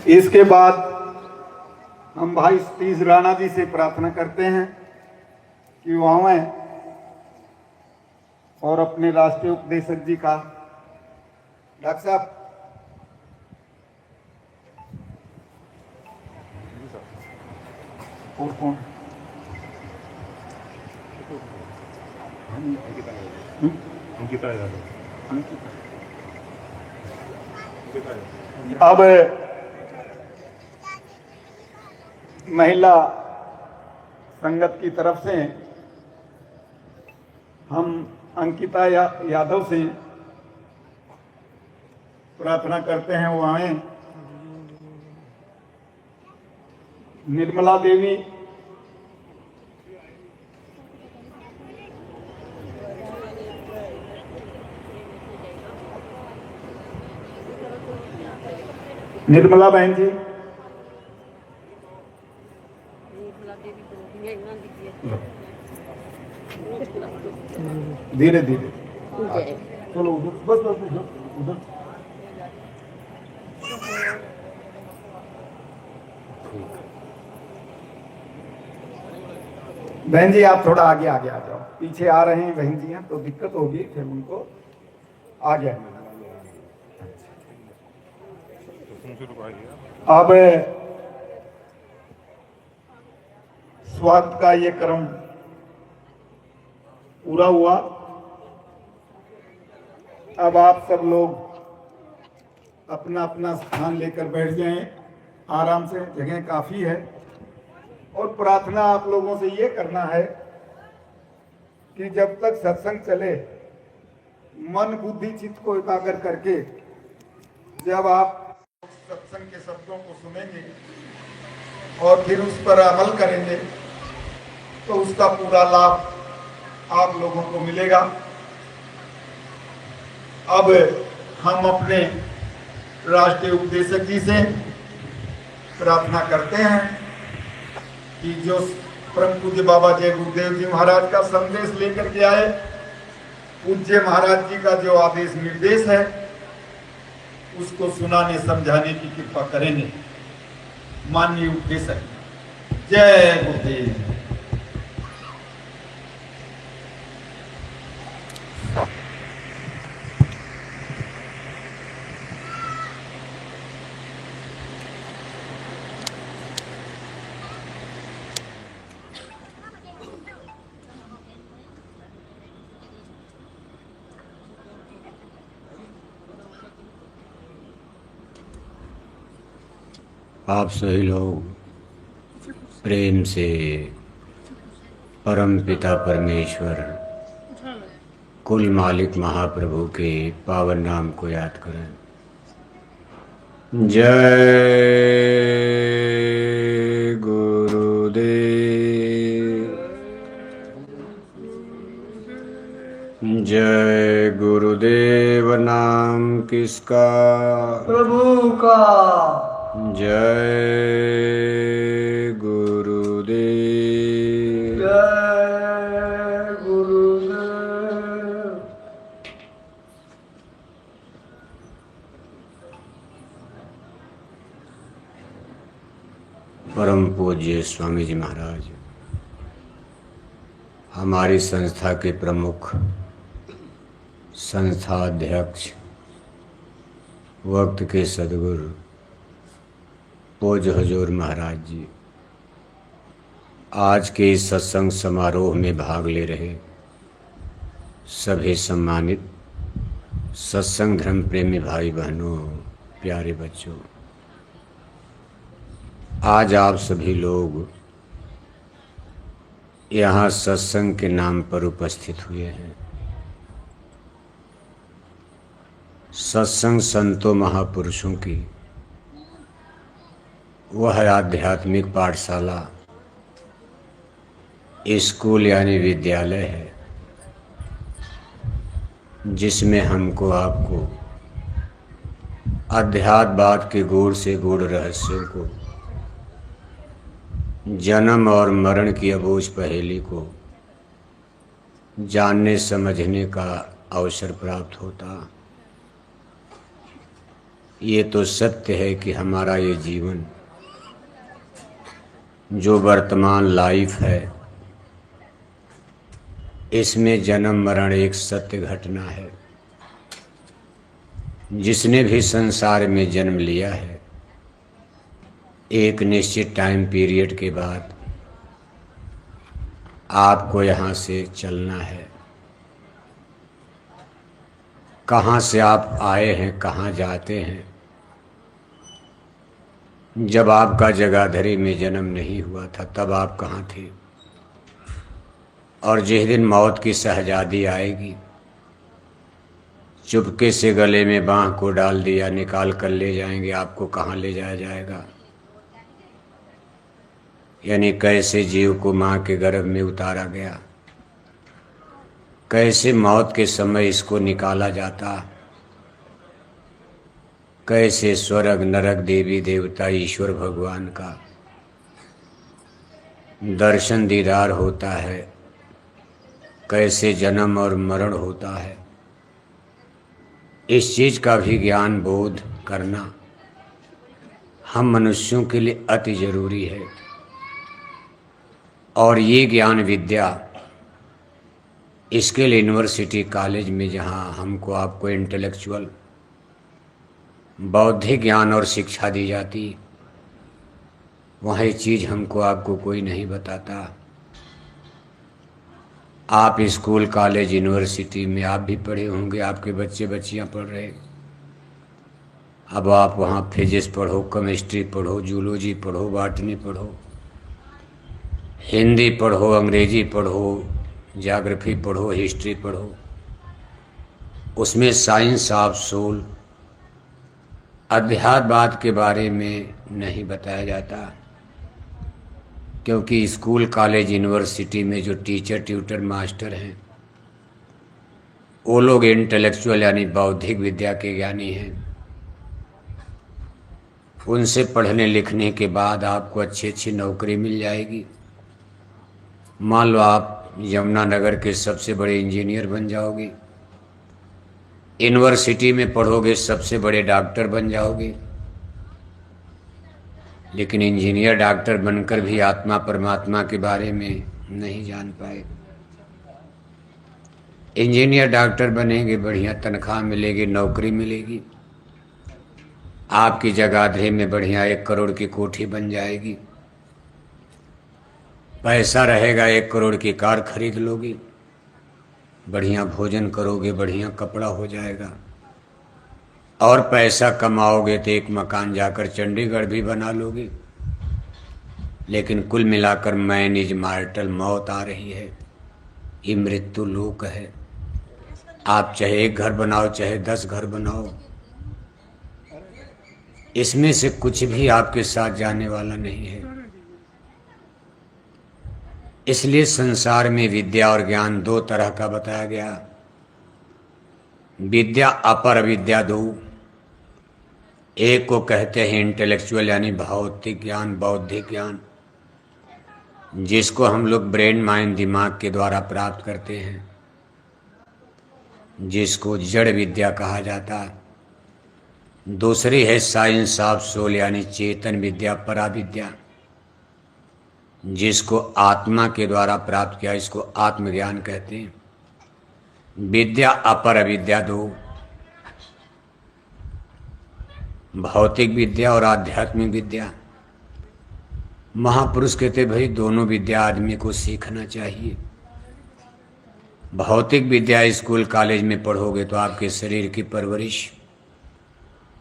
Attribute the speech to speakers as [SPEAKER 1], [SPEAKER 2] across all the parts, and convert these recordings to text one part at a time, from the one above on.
[SPEAKER 1] इसके बाद हम भाई सतीश राणा जी से प्रार्थना करते हैं कि वो आए और अपने राष्ट्रीय उपदेशक जी का डॉक्टर साहब और कौन अब महिला संगत की तरफ से हम अंकिता यादव से प्रार्थना करते हैं वो आए। निर्मला देवी निर्मला बहन जी धीरे धीरे चलो उधर बस बस उधर बहन जी आप थोड़ा आगे आगे आ जाओ, पीछे आ रहे हैं बहन जी हैं तो दिक्कत होगी, फिर उनको आगे अब स्वागत का ये क्रम पूरा हुआ। अब आप सब लोग अपना अपना स्थान लेकर बैठ जाएं आराम से, जगह काफी है। और प्रार्थना आप लोगों से ये करना है कि जब तक सत्संग चले मन बुद्धि चित्त को एकाग्र करके जब आप सत्संग के शब्दों को सुनेंगे और फिर उस पर अमल करेंगे तो उसका पूरा लाभ आप लोगों को मिलेगा। अब हम अपने राष्ट्रीय उपदेशक जी से प्रार्थना करते हैं कि जो परम पूज्य बाबा जय गुरुदेव जी महाराज का संदेश लेकर के आए, पूज्य महाराज जी का जो आदेश निर्देश है उसको सुनाने समझाने की कृपा करेंगे। माननीय उपदेशक जय गुरुदेव।
[SPEAKER 2] आप सभी लोग प्रेम से परम पिता परमेश्वर कुल मालिक महाप्रभु के पावन नाम को याद करें। जय गुरुदेव, जय गुरुदेव। नाम किसका?
[SPEAKER 3] प्रभु का।
[SPEAKER 2] जय गुरुदेव,
[SPEAKER 3] जय गुरुदेव।
[SPEAKER 2] परम पूज्य स्वामी जी महाराज हमारी संस्था के प्रमुख, संस्था अध्यक्ष, वक्त के सदगुरु पूज्य हुजूर महाराज जी आज के इस सत्संग समारोह में भाग ले रहे सभी सम्मानित सत्संग धर्म प्रेमी भाई बहनों, प्यारे बच्चों, आज आप सभी लोग यहाँ सत्संग के नाम पर उपस्थित हुए हैं। सत्संग संतों महापुरुषों की वह आध्यात्मिक पाठशाला, स्कूल यानी विद्यालय है जिसमें हमको आपको अध्यात्मवाद के गूढ़ से गूढ़ रहस्यों को, जन्म और मरण की अबूझ पहेली को जानने समझने का अवसर प्राप्त होता। ये तो सत्य है कि हमारा ये जीवन जो वर्तमान लाइफ है, इसमें जन्म मरण एक सत्य घटना है। जिसने भी संसार में जन्म लिया है, एक निश्चित टाइम पीरियड के बाद आपको यहाँ से चलना है। कहाँ से आप आए हैं, कहाँ जाते हैं। जब आपका जगाधरी में जन्म नहीं हुआ था तब आप कहाँ थे, और जिस दिन मौत की शहजादी आएगी, चुपके से गले में बांह को डाल दिया, निकाल कर ले जाएंगे। आपको कहाँ ले जाया जाएगा? यानी कैसे जीव को माँ के गर्भ में उतारा गया, कैसे मौत के समय इसको निकाला जाता, कैसे स्वर्ग नरक देवी देवता ईश्वर भगवान का दर्शन दीदार होता है, कैसे जन्म और मरण होता है। इस चीज का भी ज्ञान बोध करना हम मनुष्यों के लिए अति जरूरी है। और ये ज्ञान विद्या, इसके लिए यूनिवर्सिटी कॉलेज में जहाँ हमको आपको इंटेलेक्चुअल बौद्धिक ज्ञान और शिक्षा दी जाती, वहाँ ये चीज़ हमको आपको कोई नहीं बताता। आप स्कूल कॉलेज यूनिवर्सिटी में आप भी पढ़े होंगे, आपके बच्चे बच्चियाँ पढ़ रहे। अब आप वहाँ फिजिक्स पढ़ो, केमिस्ट्री पढ़ो, जूलॉजी पढ़ो, बॉटनी पढ़ो, हिंदी पढ़ो, अंग्रेजी पढ़ो, ज्योग्राफी पढ़ो, हिस्ट्री पढ़ो, उसमें साइंस ऑफ सोल, अध्यात्मवाद के बारे में नहीं बताया जाता। क्योंकि स्कूल कॉलेज यूनिवर्सिटी में जो टीचर ट्यूटर मास्टर हैं, वो लोग इंटेलेक्चुअल यानी बौद्धिक विद्या के ज्ञानी हैं। उनसे पढ़ने लिखने के बाद आपको अच्छी अच्छी नौकरी मिल जाएगी। मान लो आप यमुनानगर के सबसे बड़े इंजीनियर बन जाओगे, यूनिवर्सिटी में पढ़ोगे सबसे बड़े डॉक्टर बन जाओगे। लेकिन इंजीनियर डॉक्टर बनकर भी आत्मा परमात्मा के बारे में नहीं जान पाए। इंजीनियर डॉक्टर बनेंगे, बढ़िया तनख्वाह मिलेगी, नौकरी मिलेगी, आपकी जगाधरी में बढ़िया 1 करोड़ की कोठी बन जाएगी, पैसा रहेगा, 1 करोड़ की कार खरीद लोगे, बढ़िया भोजन करोगे, बढ़िया कपड़ा हो जाएगा, और पैसा कमाओगे तो एक मकान जाकर चंडीगढ़ भी बना लोगे। लेकिन कुल मिलाकर मैन इज मार्टल, मौत आ रही है, ये मृत्यु लोक है। आप चाहे 1 घर बनाओ, चाहे 10 घर बनाओ, इसमें से कुछ भी आपके साथ जाने वाला नहीं है। इसलिए संसार में विद्या और ज्ञान 2 तरह का बताया गया। विद्या अपर विद्या 2। एक को कहते हैं इंटेलेक्चुअल यानी भौतिक ज्ञान, बौद्धिक ज्ञान, जिसको हम लोग ब्रेन माइंड दिमाग के द्वारा प्राप्त करते हैं, जिसको जड़ विद्या कहा जाता है। दूसरी है साइंस ऑफ सोल यानी चेतन विद्या, पराविद्या, जिसको आत्मा के द्वारा प्राप्त किया, इसको आत्मज्ञान कहते हैं। विद्या अपर विद्या 2, भौतिक विद्या और आध्यात्मिक विद्या। महापुरुष कहते भाई दोनों विद्या आदमी को सीखना चाहिए। भौतिक विद्या स्कूल कॉलेज में पढ़ोगे तो आपके शरीर की परवरिश,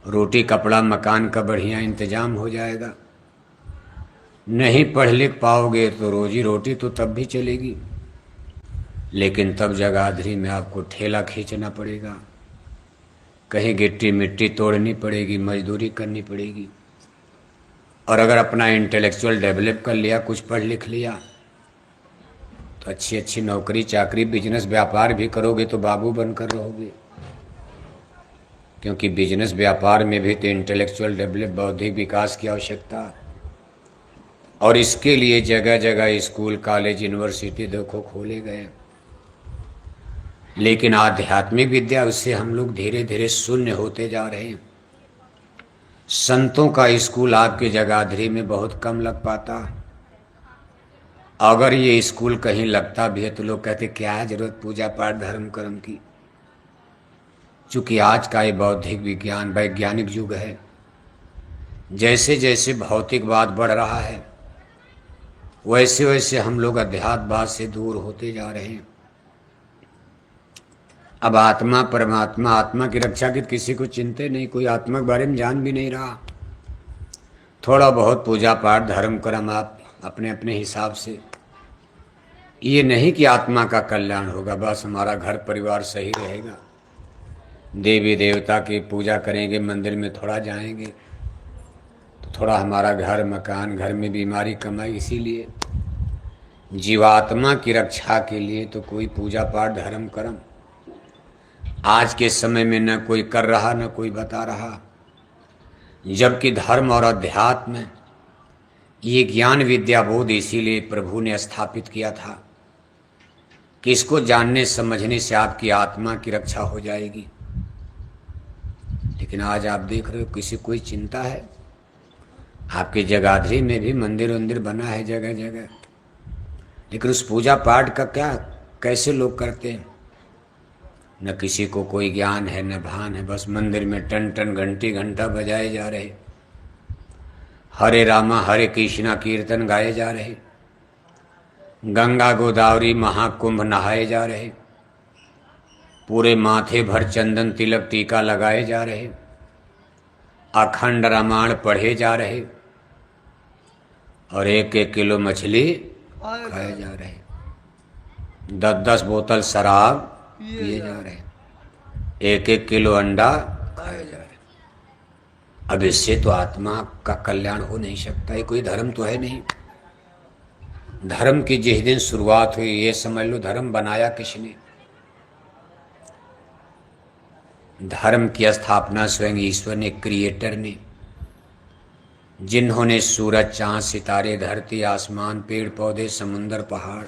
[SPEAKER 2] रोटी कपड़ा मकान का बढ़िया इंतजाम हो जाएगा। नहीं पढ़ लिख पाओगे तो रोजी रोटी तो तब भी चलेगी, लेकिन तब जगाधरी में आपको ठेला खींचना पड़ेगा, कहीं गिट्टी मिट्टी तोड़नी पड़ेगी, मजदूरी करनी पड़ेगी। और अगर अपना इंटेलेक्चुअल डेवलप कर लिया, कुछ पढ़ लिख लिया, तो अच्छी अच्छी नौकरी चाकरी बिजनेस व्यापार भी करोगे तो बाबू बनकर रहोगे। क्योंकि बिजनेस व्यापार में भी तो इंटेलेक्चुअल डेवलप बौद्धिक विकास की आवश्यकता है। और इसके लिए जगह जगह स्कूल कॉलेज यूनिवर्सिटी देखो खोले गए। लेकिन आध्यात्मिक विद्या, उससे हम लोग धीरे धीरे शून्य होते जा रहे हैं। संतों का स्कूल आपके जगाधरी में बहुत कम लग पाता। अगर ये स्कूल कहीं लगता भी है तो लोग कहते क्या है जरूरत पूजा पाठ धर्म कर्म की। चूंकि आज का ये बौद्धिक विज्ञान वैज्ञानिक युग है, जैसे जैसे भौतिकवाद बढ़ रहा है वैसे वैसे हम लोग अध्यात्मवाद से दूर होते जा रहे हैं। अब आत्मा परमात्मा, आत्मा की रक्षा की किसी को चिंता नहीं, कोई आत्मा के बारे में जान भी नहीं रहा। थोड़ा बहुत पूजा पाठ धर्म कर्म आप अपने अपने हिसाब से, ये नहीं कि आत्मा का कल्याण होगा, बस हमारा घर परिवार सही रहेगा, देवी देवता की पूजा करेंगे, मंदिर में थोड़ा जाएंगे तो थोड़ा हमारा घर मकान, घर में बीमारी कमाई। इसीलिए जीवात्मा की रक्षा के लिए तो कोई पूजा पाठ धर्म कर्म आज के समय में न कोई कर रहा न कोई बता रहा। जबकि धर्म और अध्यात्म ये ज्ञान विद्या बोध इसीलिए प्रभु ने स्थापित किया था कि इसको जानने समझने से आपकी आत्मा की रक्षा हो जाएगी। लेकिन आज आप देख रहे हो किसी कोई चिंता है? आपके जगाधरी में भी मंदिर वंदिर बना है जगह जगह, लेकिन उस पूजा पाठ का क्या कैसे लोग करते हैं? न किसी को कोई ज्ञान है न भान है, बस मंदिर में टन टन घंटी घंटा बजाए जा रहे, हरे रामा हरे कृष्णा कीर्तन गाए जा रहे, गंगा गोदावरी महाकुंभ नहाए जा रहे, पूरे माथे भर चंदन तिलक टीका लगाए जा रहे, अखंड रामायण पढ़े जा रहे और 1-1 किलो मछली खाए जा रहे, 10-10 बोतल शराब पिए जा रहे, 1-1 किलो अंडा खाए जा रहे। अब इससे तो आत्मा का कल्याण हो नहीं सकता। ये कोई धर्म तो है नहीं। धर्म की जिस दिन शुरुआत हुई ये समझ लो धर्म बनाया किसने? धर्म की स्थापना स्वयं ईश्वर ने, क्रिएटर ने, जिन्होंने सूरज चांद सितारे धरती आसमान पेड़ पौधे समुंदर पहाड़,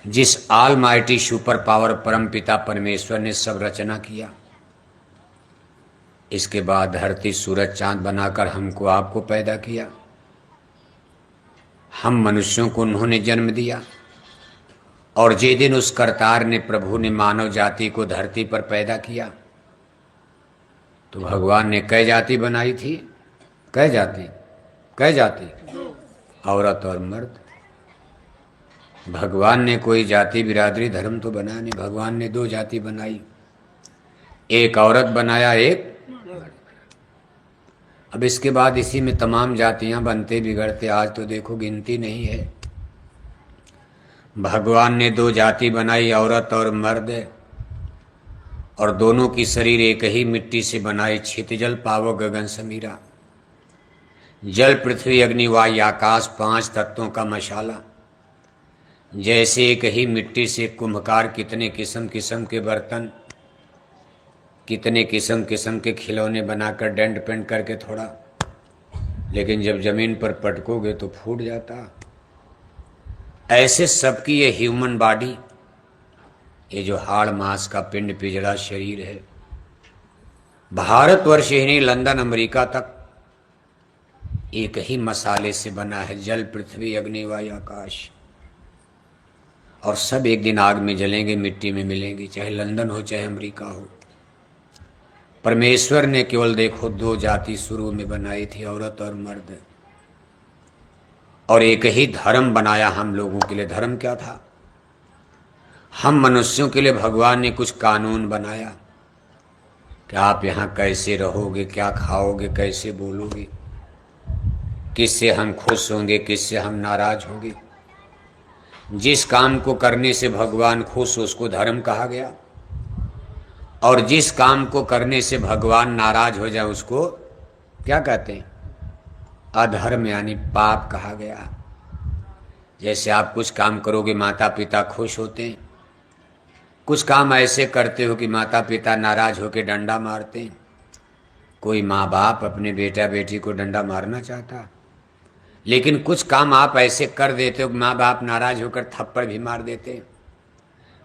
[SPEAKER 2] जिस ऑलमाइटी सुपर पावर परम पिता परमेश्वर ने सब रचना किया, इसके बाद धरती सूरज चांद बनाकर हमको आपको पैदा किया, हम मनुष्यों को उन्होंने जन्म दिया। और जे दिन उस करतार ने प्रभु ने मानव जाति को धरती पर पैदा किया तो भगवान ने कै जाति बनाई थी? कै जाति? औरत और मर्द। भगवान ने कोई जाति बिरादरी धर्म तो बनाया नहीं, भगवान ने 2 जाति बनाई, एक औरत बनाया एक। अब इसके बाद इसी में तमाम जातियां बनते बिगड़ते आज तो देखो गिनती नहीं है। भगवान ने 2 जाति बनाई, औरत और मर्द, और दोनों की शरीर एक ही मिट्टी से बनाई। क्षितिजल पावो गगन समीरा, जल पृथ्वी अग्नि वायु आकाश 5 तत्वों का मशाला। जैसे एक ही मिट्टी से कुम्भकार कितने किस्म किस्म के बर्तन, कितने किस्म किस्म के खिलौने बनाकर डेंट पेंट करके थोड़ा, लेकिन जब जमीन पर पटकोगे तो फूट जाता। ऐसे सबकी ये ह्यूमन बॉडी, ये जो हाड़ मांस का पिंड पिजड़ा शरीर है, भारतवर्ष ही नहीं लंदन अमेरिका तक एक ही मसाले से बना है, जल पृथ्वी अग्नि वायु आकाश। और सब एक दिन आग में जलेंगे, मिट्टी में मिलेंगे, चाहे लंदन हो चाहे अमेरिका हो। परमेश्वर ने केवल देखो 2 जाति शुरू में बनाई थी, औरत और मर्द, और एक ही धर्म बनाया हम लोगों के लिए। धर्म क्या था? हम मनुष्यों के लिए भगवान ने कुछ कानून बनाया कि आप यहाँ कैसे रहोगे, क्या खाओगे, कैसे बोलोगे, किससे हम खुश होंगे, किससे हम नाराज होंगे। जिस काम को करने से भगवान खुश हो उसको धर्म कहा गया, और जिस काम को करने से भगवान नाराज हो जाए उसको क्या कहते हैं? अधर्म यानी पाप कहा गया। जैसे आप कुछ काम करोगे माता पिता खुश होते हैं, कुछ काम ऐसे करते हो कि माता पिता नाराज होकर डंडा मारते हैं। कोई माँ बाप अपने बेटा बेटी को डंडा मारना चाहता, लेकिन कुछ काम आप ऐसे कर देते हो कि माँ बाप नाराज होकर थप्पड़ भी मार देते हैं,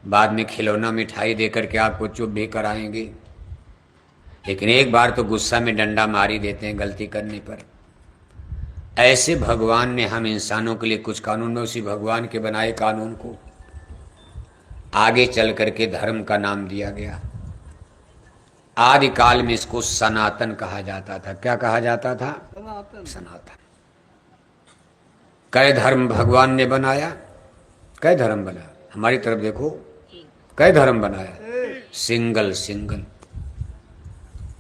[SPEAKER 2] बाद में खिलौना मिठाई देकर के आपको चुप भी कराएंगे। लेकिन एक बार तो गुस्सा में डंडा मार ही देते हैं गलती करने पर। ऐसे भगवान ने हम इंसानों के लिए कुछ कानून में उसी भगवान के बनाए कानून को आगे चल करके धर्म का नाम दिया गया। आदिकाल में इसको सनातन कहा जाता था। क्या कहा जाता था? सनातन। कई धर्म भगवान ने बनाया, कई धर्म बनाया। हमारी तरफ देखो, कई धर्म बनाया, सिंगल सिंगल।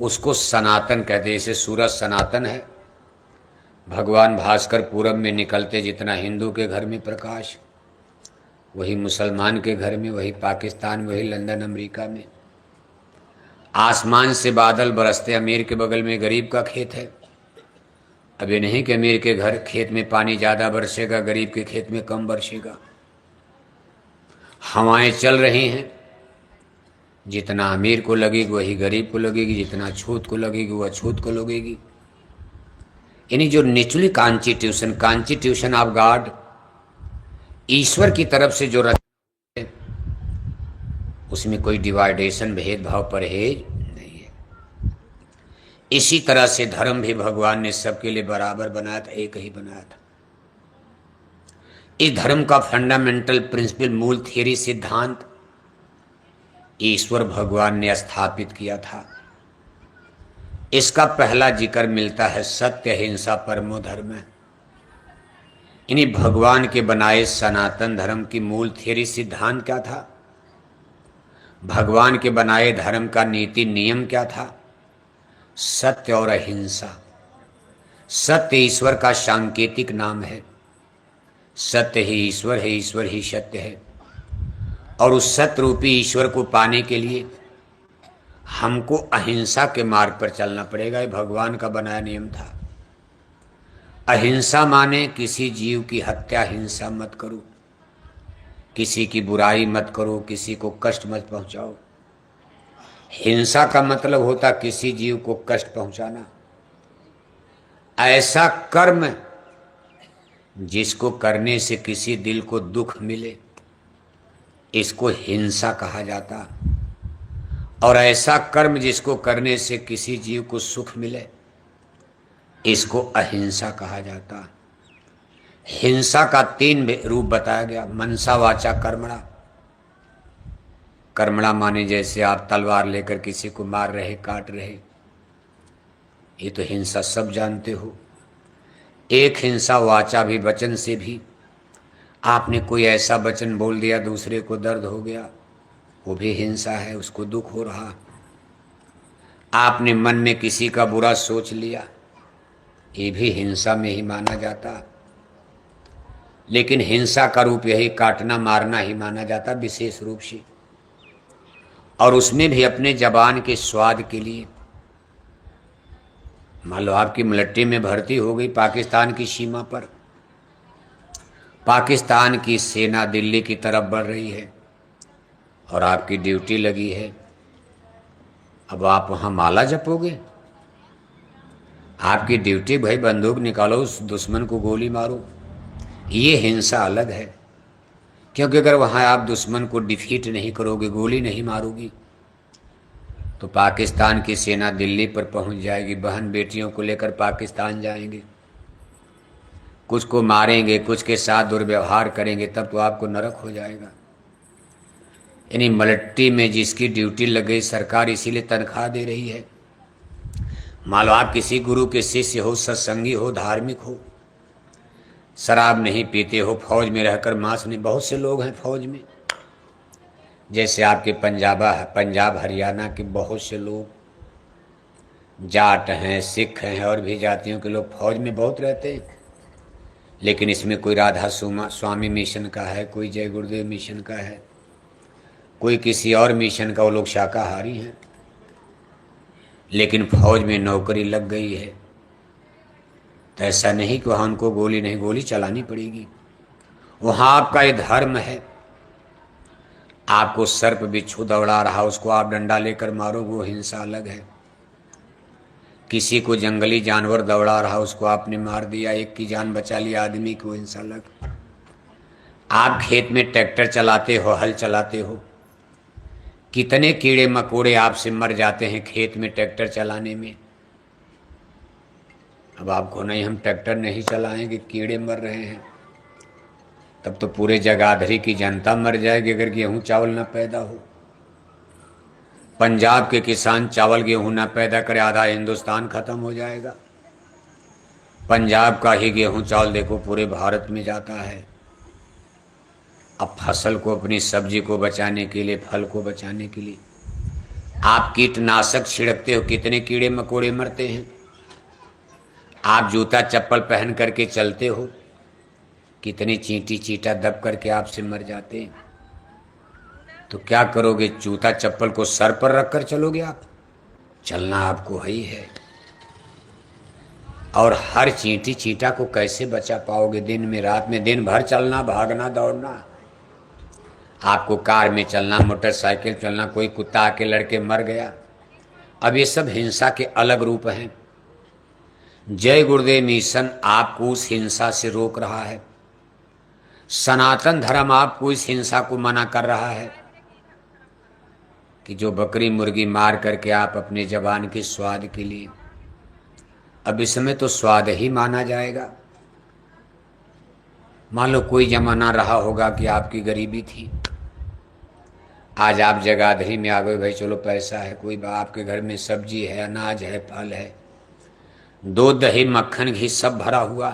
[SPEAKER 2] उसको सनातन कहते। जैसे सूरज सनातन है, भगवान भास्कर पूरब में निकलते, जितना हिंदू के घर में प्रकाश, वही मुसलमान के घर में, वही पाकिस्तान, वही लंदन अमेरिका में। आसमान से बादल बरसते, अमीर के बगल में गरीब का खेत है। अब ये नहीं कि अमीर के घर खेत में पानी ज़्यादा बरसेगा, गरीब के खेत में कम बरसेगा। हवाएं चल रही हैं, जितना अमीर को लगेगी वही गरीब को लगेगी, जितना छूत को लगेगी वह छूत को लगेगी। यानी जो नेचुरली कॉन्स्टिट्यूशन ऑफ गॉड, ईश्वर की तरफ से जो रचना है, उसमें कोई डिवाइडेशन, भेदभाव, परहेज नहीं है। इसी तरह से धर्म भी भगवान ने सबके लिए बराबर बनाया था, एक ही बनाया था। इस धर्म का फंडामेंटल प्रिंसिपल, मूल थियरी, सिद्धांत ईश्वर भगवान ने स्थापित किया था। इसका पहला जिक्र मिलता है सत्य अहिंसा परमो धर्म। इन्हीं भगवान के बनाए सनातन धर्म की मूल थियरी, सिद्धांत क्या था? भगवान के बनाए धर्म का नीति नियम क्या था? सत्य और अहिंसा। सत्य ईश्वर का सांकेतिक नाम है। सत्य ही ईश्वर है, ईश्वर ही सत्य है। और उस सत्य रूपी ईश्वर को पाने के लिए हमको अहिंसा के मार्ग पर चलना पड़ेगा। ये भगवान का बनाया नियम था। अहिंसा माने किसी जीव की हत्या, हिंसा मत करो, किसी की बुराई मत करो, किसी को कष्ट मत पहुंचाओ। हिंसा का मतलब होता किसी जीव को कष्ट पहुंचाना। ऐसा कर्म जिसको करने से किसी दिल को दुख मिले, इसको हिंसा कहा जाता। और ऐसा कर्म जिसको करने से किसी जीव को सुख मिले, इसको अहिंसा कहा जाता। हिंसा का 3 रूप बताया गया, मनसा वाचा कर्मणा। कर्मणा माने जैसे आप तलवार लेकर किसी को मार रहे, काट रहे, ये तो हिंसा सब जानते हो। एक हिंसा वाचा भी, वचन से भी। आपने कोई ऐसा वचन बोल दिया दूसरे को दर्द हो गया, वो भी हिंसा है, उसको दुख हो रहा। आपने मन में किसी का बुरा सोच लिया, ये भी हिंसा में ही माना जाता। लेकिन हिंसा का रूप यही काटना, मारना ही माना जाता विशेष रूप से। और उसमें भी अपने जबान के स्वाद के लिए। मान लो आपकी मिलिट्री में भर्ती हो गई पाकिस्तान की सीमा पर, पाकिस्तान की सेना दिल्ली की तरफ बढ़ रही है और आपकी ड्यूटी लगी है। अब आप वहाँ माला जपोगे? आपकी ड्यूटी भाई बंदूक निकालो, उस दुश्मन को गोली मारो। ये हिंसा अलग है, क्योंकि अगर वहाँ आप दुश्मन को डिफीट नहीं करोगे, गोली नहीं मारोगी, तो पाकिस्तान की सेना दिल्ली पर पहुँच जाएगी। बहन बेटियों को लेकर पाकिस्तान जाएंगे, कुछ को मारेंगे, कुछ के साथ दुर्व्यवहार करेंगे, तब तो आपको नरक हो जाएगा। यानी मिलिट्री में जिसकी ड्यूटी लग गई, सरकार इसीलिए तनख्वाह दे रही है। मान लो आप किसी गुरु के शिष्य हो, सत्संगी हो, धार्मिक हो, शराब नहीं पीते हो, फौज में रहकर मांस नहीं। बहुत से लोग हैं फौज में, जैसे आपके पंजाब हरियाणा के बहुत से लोग, जाट हैं, सिख हैं, और भी जातियों के लोग फौज में बहुत रहते हैं। लेकिन इसमें कोई राधा स्वामी मिशन का है, कोई जय गुरुदेव मिशन का है, कोई किसी और मिशन का, वो लोग शाकाहारी हैं। लेकिन फौज में नौकरी लग गई है तो ऐसा नहीं कि वहाँ उनको गोली नहीं, गोली चलानी पड़ेगी। वहाँ आपका ये धर्म है। आपको सर्प बिच्छू दौड़ा रहा, उसको आप डंडा लेकर मारोगे, वो हिंसा अलग है। किसी को जंगली जानवर दौड़ा रहा, उसको आपने मार दिया, एक की जान बचा लिया आदमी की, वो हिंसा अलग। आप खेत में ट्रैक्टर चलाते हो, हल चलाते हो, कितने कीड़े मकोड़े आपसे मर जाते हैं खेत में ट्रैक्टर चलाने में। अब आपको नहीं, हम ट्रैक्टर नहीं चलाएंगे, कीड़े मर रहे हैं, तब तो पूरे जगाधरी की जनता मर जाएगी अगर गेहूं चावल ना पैदा हो। पंजाब के किसान चावल गेहूं ना पैदा करे, आधा हिंदुस्तान खत्म हो जाएगा। पंजाब का ही गेहूं चावल देखो पूरे भारत में जाता है। अब फसल को, अपनी सब्जी को बचाने के लिए, फल को बचाने के लिए आप कीटनाशक छिड़कते हो, कितने कीड़े मकोड़े मरते हैं। आप जूता चप्पल पहन करके चलते हो, कितनी चींटी चींटा दब करके आपसे मर जाते हैं। तो क्या करोगे, जूता चप्पल को सर पर रखकर चलोगे आप? चलना आपको ही है। और हर चींटी चींटा को कैसे बचा पाओगे? दिन में रात में दिन भर चलना, भागना दौड़ना। आपको कार में चलना, मोटरसाइकिल चलना, कोई कुत्ता आके लड़के मर गया। अब ये सब हिंसा के अलग रूप हैं। जय गुरुदेव मिशन आपको उस हिंसा से रोक रहा है। सनातन धर्म आपको इस हिंसा को मना कर रहा है कि जो बकरी मुर्गी मार करके आप अपने जवान के स्वाद के लिए, अब इस समय तो स्वाद ही माना जाएगा। मान लो कोई जमाना रहा होगा कि आपकी गरीबी थी, आज आप जगाधरी में आ गए, भाई चलो पैसा है, कोई आपके घर में सब्जी है, अनाज है, फल है, दूध दही मक्खन घी सब भरा हुआ।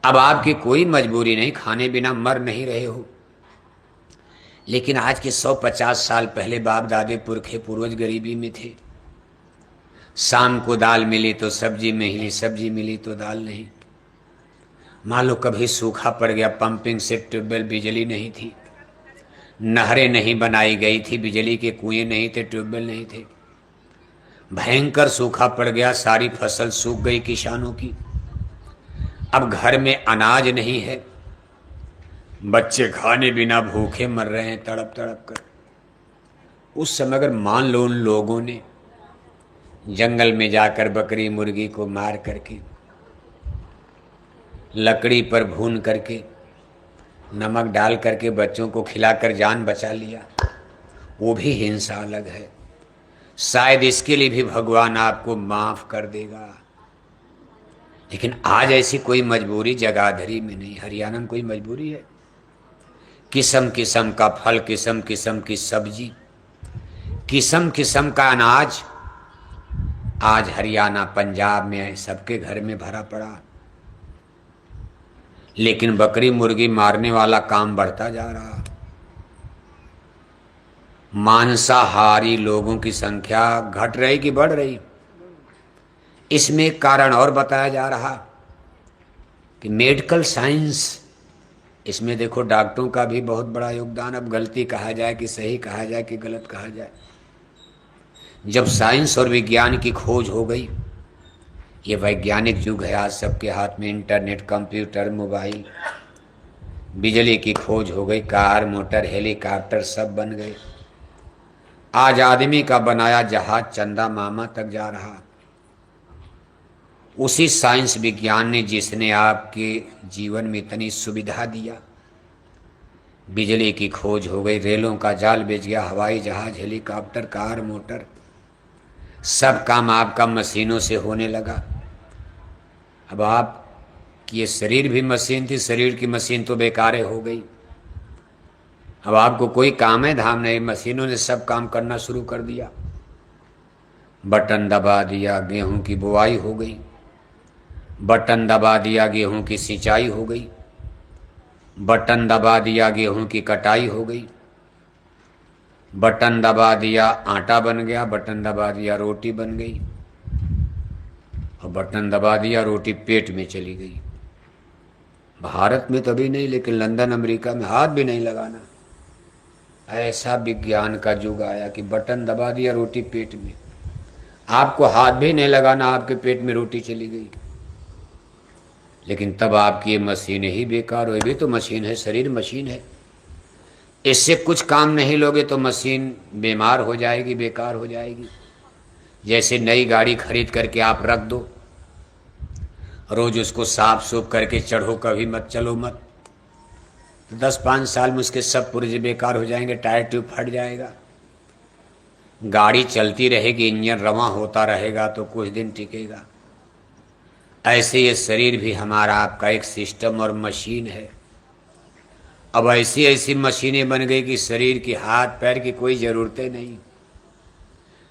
[SPEAKER 2] अब आपकी कोई मजबूरी नहीं, खाने बिना मर नहीं रहे हो। लेकिन आज के 150 साल पहले बाप दादे पुरखे पूर्वज गरीबी में थे। शाम को दाल मिली तो सब्जी मिली, सब्जी मिली तो दाल नहीं। मान लो कभी सूखा पड़ गया, पंपिंग सेट, ट्यूबवेल, बिजली नहीं थी, नहरें नहीं बनाई गई थी, बिजली के कुएं नहीं थे, ट्यूबवेल नहीं थे, भयंकर सूखा पड़ गया, सारी फसल सूख गई किसानों की। अब घर में अनाज नहीं है, बच्चे खाने बिना भूखे मर रहे हैं तड़प तड़प कर। उस समय अगर मान लो उन लोगों ने जंगल में जाकर बकरी मुर्गी को मार करके, लकड़ी पर भून करके, नमक डाल करके बच्चों को खिलाकर जान बचा लिया, वो भी हिंसा अलग है। शायद इसके लिए भी भगवान आपको माफ कर देगा। लेकिन आज ऐसी कोई मजबूरी जगाधरी में नहीं, हरियाणा में कोई मजबूरी है? किस्म किस्म का फल, किस्म किस्म की सब्जी, किस्म किस्म का अनाज आज हरियाणा पंजाब में सबके घर में भरा पड़ा। लेकिन बकरी मुर्गी मारने वाला काम बढ़ता जा रहा। मांसाहारी लोगों की संख्या घट रही कि बढ़ रही? इसमें एक कारण और बताया जा रहा कि मेडिकल साइंस, इसमें देखो डॉक्टरों का भी बहुत बड़ा योगदान। अब गलती कहा जाए कि सही कहा जाए कि गलत कहा जाए, जब साइंस और विज्ञान की खोज हो गई, ये वैज्ञानिक युग है, आज सबके हाथ में इंटरनेट, कंप्यूटर, मोबाइल, बिजली की खोज हो गई, कार मोटर हेलीकॉप्टर सब बन गए। आज आदमी का बनाया जहाज चंदा मामा तक जा रहा। उसी साइंस विज्ञान ने जिसने आपके जीवन में इतनी सुविधा दिया। बिजली की खोज हो गई, रेलों का जाल बिछ गया, हवाई जहाज, हेलीकॉप्टर, कार मोटर, सब काम आपका मशीनों से होने लगा। अब आप ये शरीर भी मशीन थी, शरीर की मशीन तो बेकार हो गई। अब आपको कोई काम है धाम नहीं, मशीनों ने सब काम करना शुरू कर दिया। बटन दबा दिया, गेहूं की बुआई हो गई, बटन दबा दिया, गेहूं की सिंचाई हो गई, बटन दबा दिया, गेहूं की कटाई हो गई, बटन दबा दिया, आटा बन गया, बटन दबा दिया, रोटी बन गई, और बटन दबा दिया, रोटी पेट में चली गई। भारत में तभी नहीं, लेकिन लंदन अमेरिका में हाथ भी नहीं लगाना। ऐसा विज्ञान का युग आया कि बटन दबा दिया, रोटी पेट में, आपको हाथ भी नहीं लगाना, आपके पेट में रोटी चली गई। लेकिन तब आपकी ये मशीन ही बेकार हो। भी तो मशीन है, शरीर मशीन है, इससे कुछ काम नहीं लोगे तो मशीन बीमार हो जाएगी, बेकार हो जाएगी। जैसे नई गाड़ी खरीद करके आप रख दो, रोज उसको साफ सूफ करके चढ़ो, कभी मत चलो मत, तो 10-5 साल में उसके सब पुर्जे बेकार हो जाएंगे, टायर ट्यूब फट जाएगा। गाड़ी चलती रहेगी, इंजन रवां होता रहेगा तो कुछ दिन टिकेगा। ऐसे ये शरीर भी हमारा आपका एक सिस्टम और मशीन है। अब ऐसी ऐसी मशीनें बन गई कि शरीर की हाथ पैर की कोई ज़रूरतें नहीं,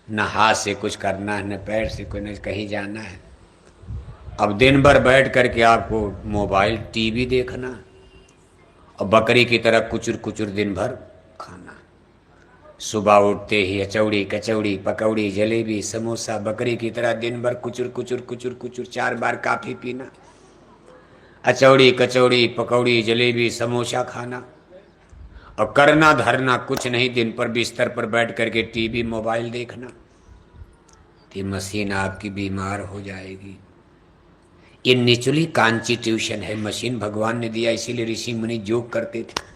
[SPEAKER 2] न हाथ से कुछ करना है, न पैर से कोई न कहीं जाना है। अब दिन भर बैठ करके आपको मोबाइल टीवी देखना और बकरी की तरह कुचुर कुचुर दिन भर खाना। सुबह उठते ही अचौड़ी कचौड़ी पकौड़ी जलेबी समोसा, बकरी की तरह दिन भर कुचुर कुचुर कुचुर कुचुर, 4 बार काफ़ी पीना, अचौड़ी कचौड़ी पकौड़ी जलेबी समोसा खाना और करना धरना कुछ नहीं, दिन पर बिस्तर पर बैठ करके टीवी मोबाइल देखना। तो मशीन आपकी बीमार हो जाएगी। ये नेचुरली कॉन्स्टिट्यूशन है, मशीन भगवान ने दिया, इसीलिए ऋषि मुनि योग करते थे।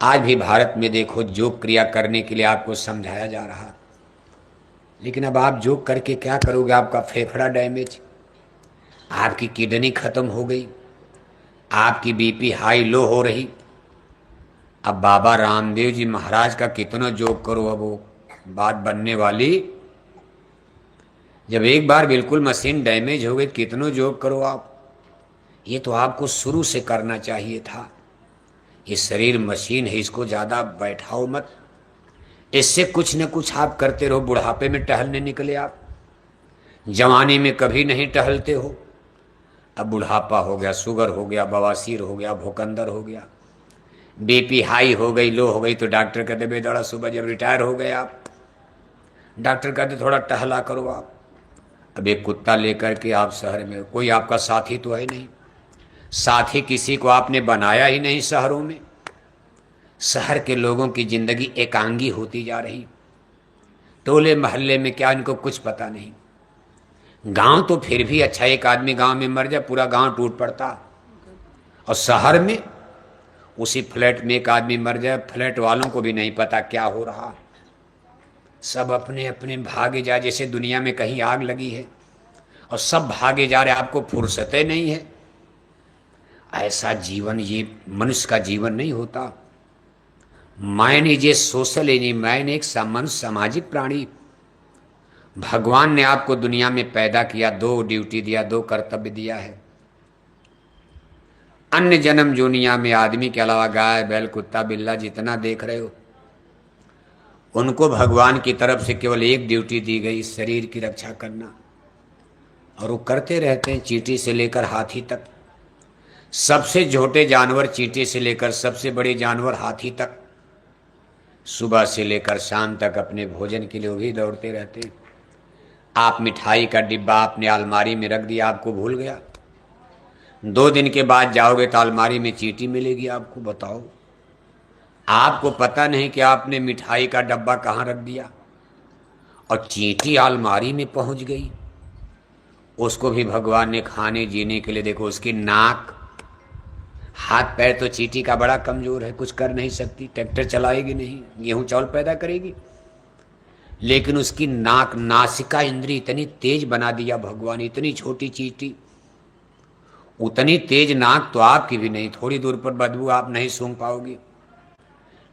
[SPEAKER 2] आज भी भारत में देखो योग क्रिया करने के लिए आपको समझाया जा रहा, लेकिन अब आप योग करके क्या करोगे? आपका फेफड़ा डैमेज, आपकी किडनी खत्म हो गई, आपकी बीपी हाई लो हो रही। अब बाबा रामदेव जी महाराज का कितना योग करो, अब वो बात बनने वाली। जब एक बार बिल्कुल मशीन डैमेज हो गई, कितनों योग करो आप। ये तो आपको शुरू से करना चाहिए था। ये शरीर मशीन है, इसको ज़्यादा बैठाओ मत, इससे कुछ न कुछ आप करते रहो। बुढ़ापे में टहलने निकले आप, जवानी में कभी नहीं टहलते हो। अब बुढ़ापा हो गया, शुगर हो गया, बवासीर हो गया, भूखंदर हो गया, बीपी हाई हो गई, लो हो गई, तो डॉक्टर कहते बेदौड़ा सुबह जब रिटायर हो गए आप, डॉक्टर कहते थोड़ा टहला करो आप। अब एक कुत्ता लेकर के आप शहर में, कोई आपका साथी तो है नहीं, साथी किसी को आपने बनाया ही नहीं। शहरों में, शहर के लोगों की जिंदगी एकांगी होती जा रही, टोले मोहल्ले में क्या इनको कुछ पता नहीं। गांव तो फिर भी अच्छा, एक आदमी गांव में मर जाए पूरा गांव टूट पड़ता, और शहर में उसी फ्लैट में एक आदमी मर जाए, फ्लैट वालों को भी नहीं पता क्या हो रहा। सब अपने अपने भागे जा, जैसे दुनिया में कहीं आग लगी है और सब भागे जा रहे, आपको फुर्सतें नहीं है। ऐसा जीवन ये मनुष्य का जीवन नहीं होता। Man is a social animal, man एक सामाजिक प्राणी। भगवान ने आपको दुनिया में पैदा किया, 2 ड्यूटी दिया, 2 कर्तव्य दिया है। अन्य जन्म दुनिया में आदमी के अलावा गाय बैल कुत्ता बिल्ला जितना देख रहे हो, उनको भगवान की तरफ से केवल एक ड्यूटी दी गई, शरीर की रक्षा करना, और वो करते रहते हैं। चींटी से लेकर हाथी तक, सबसे छोटे जानवर चींटी से लेकर सबसे बड़े जानवर हाथी तक, सुबह से लेकर शाम तक अपने भोजन के लिए वही दौड़ते रहते हैं। आप मिठाई का डिब्बा आपने अलमारी में रख दिया, आपको भूल गया, 2 दिन के बाद जाओगे तो अलमारी में चींटी मिलेगी आपको। बताओ, आपको पता नहीं कि आपने मिठाई का डब्बा कहाँ रख दिया, और चींटी अलमारी में पहुंच गई। उसको भी भगवान ने खाने जीने के लिए, देखो उसकी नाक हाथ पैर तो चींटी का बड़ा कमजोर है, कुछ कर नहीं सकती, ट्रैक्टर चलाएगी नहीं, गेहूं चावल पैदा करेगी, लेकिन उसकी नाक नासिका इंद्री इतनी तेज बना दिया भगवान। इतनी छोटी चींटी, उतनी तेज नाक तो आपकी भी नहीं, थोड़ी दूर पर बदबू आप नहीं सूंघ पाओगी,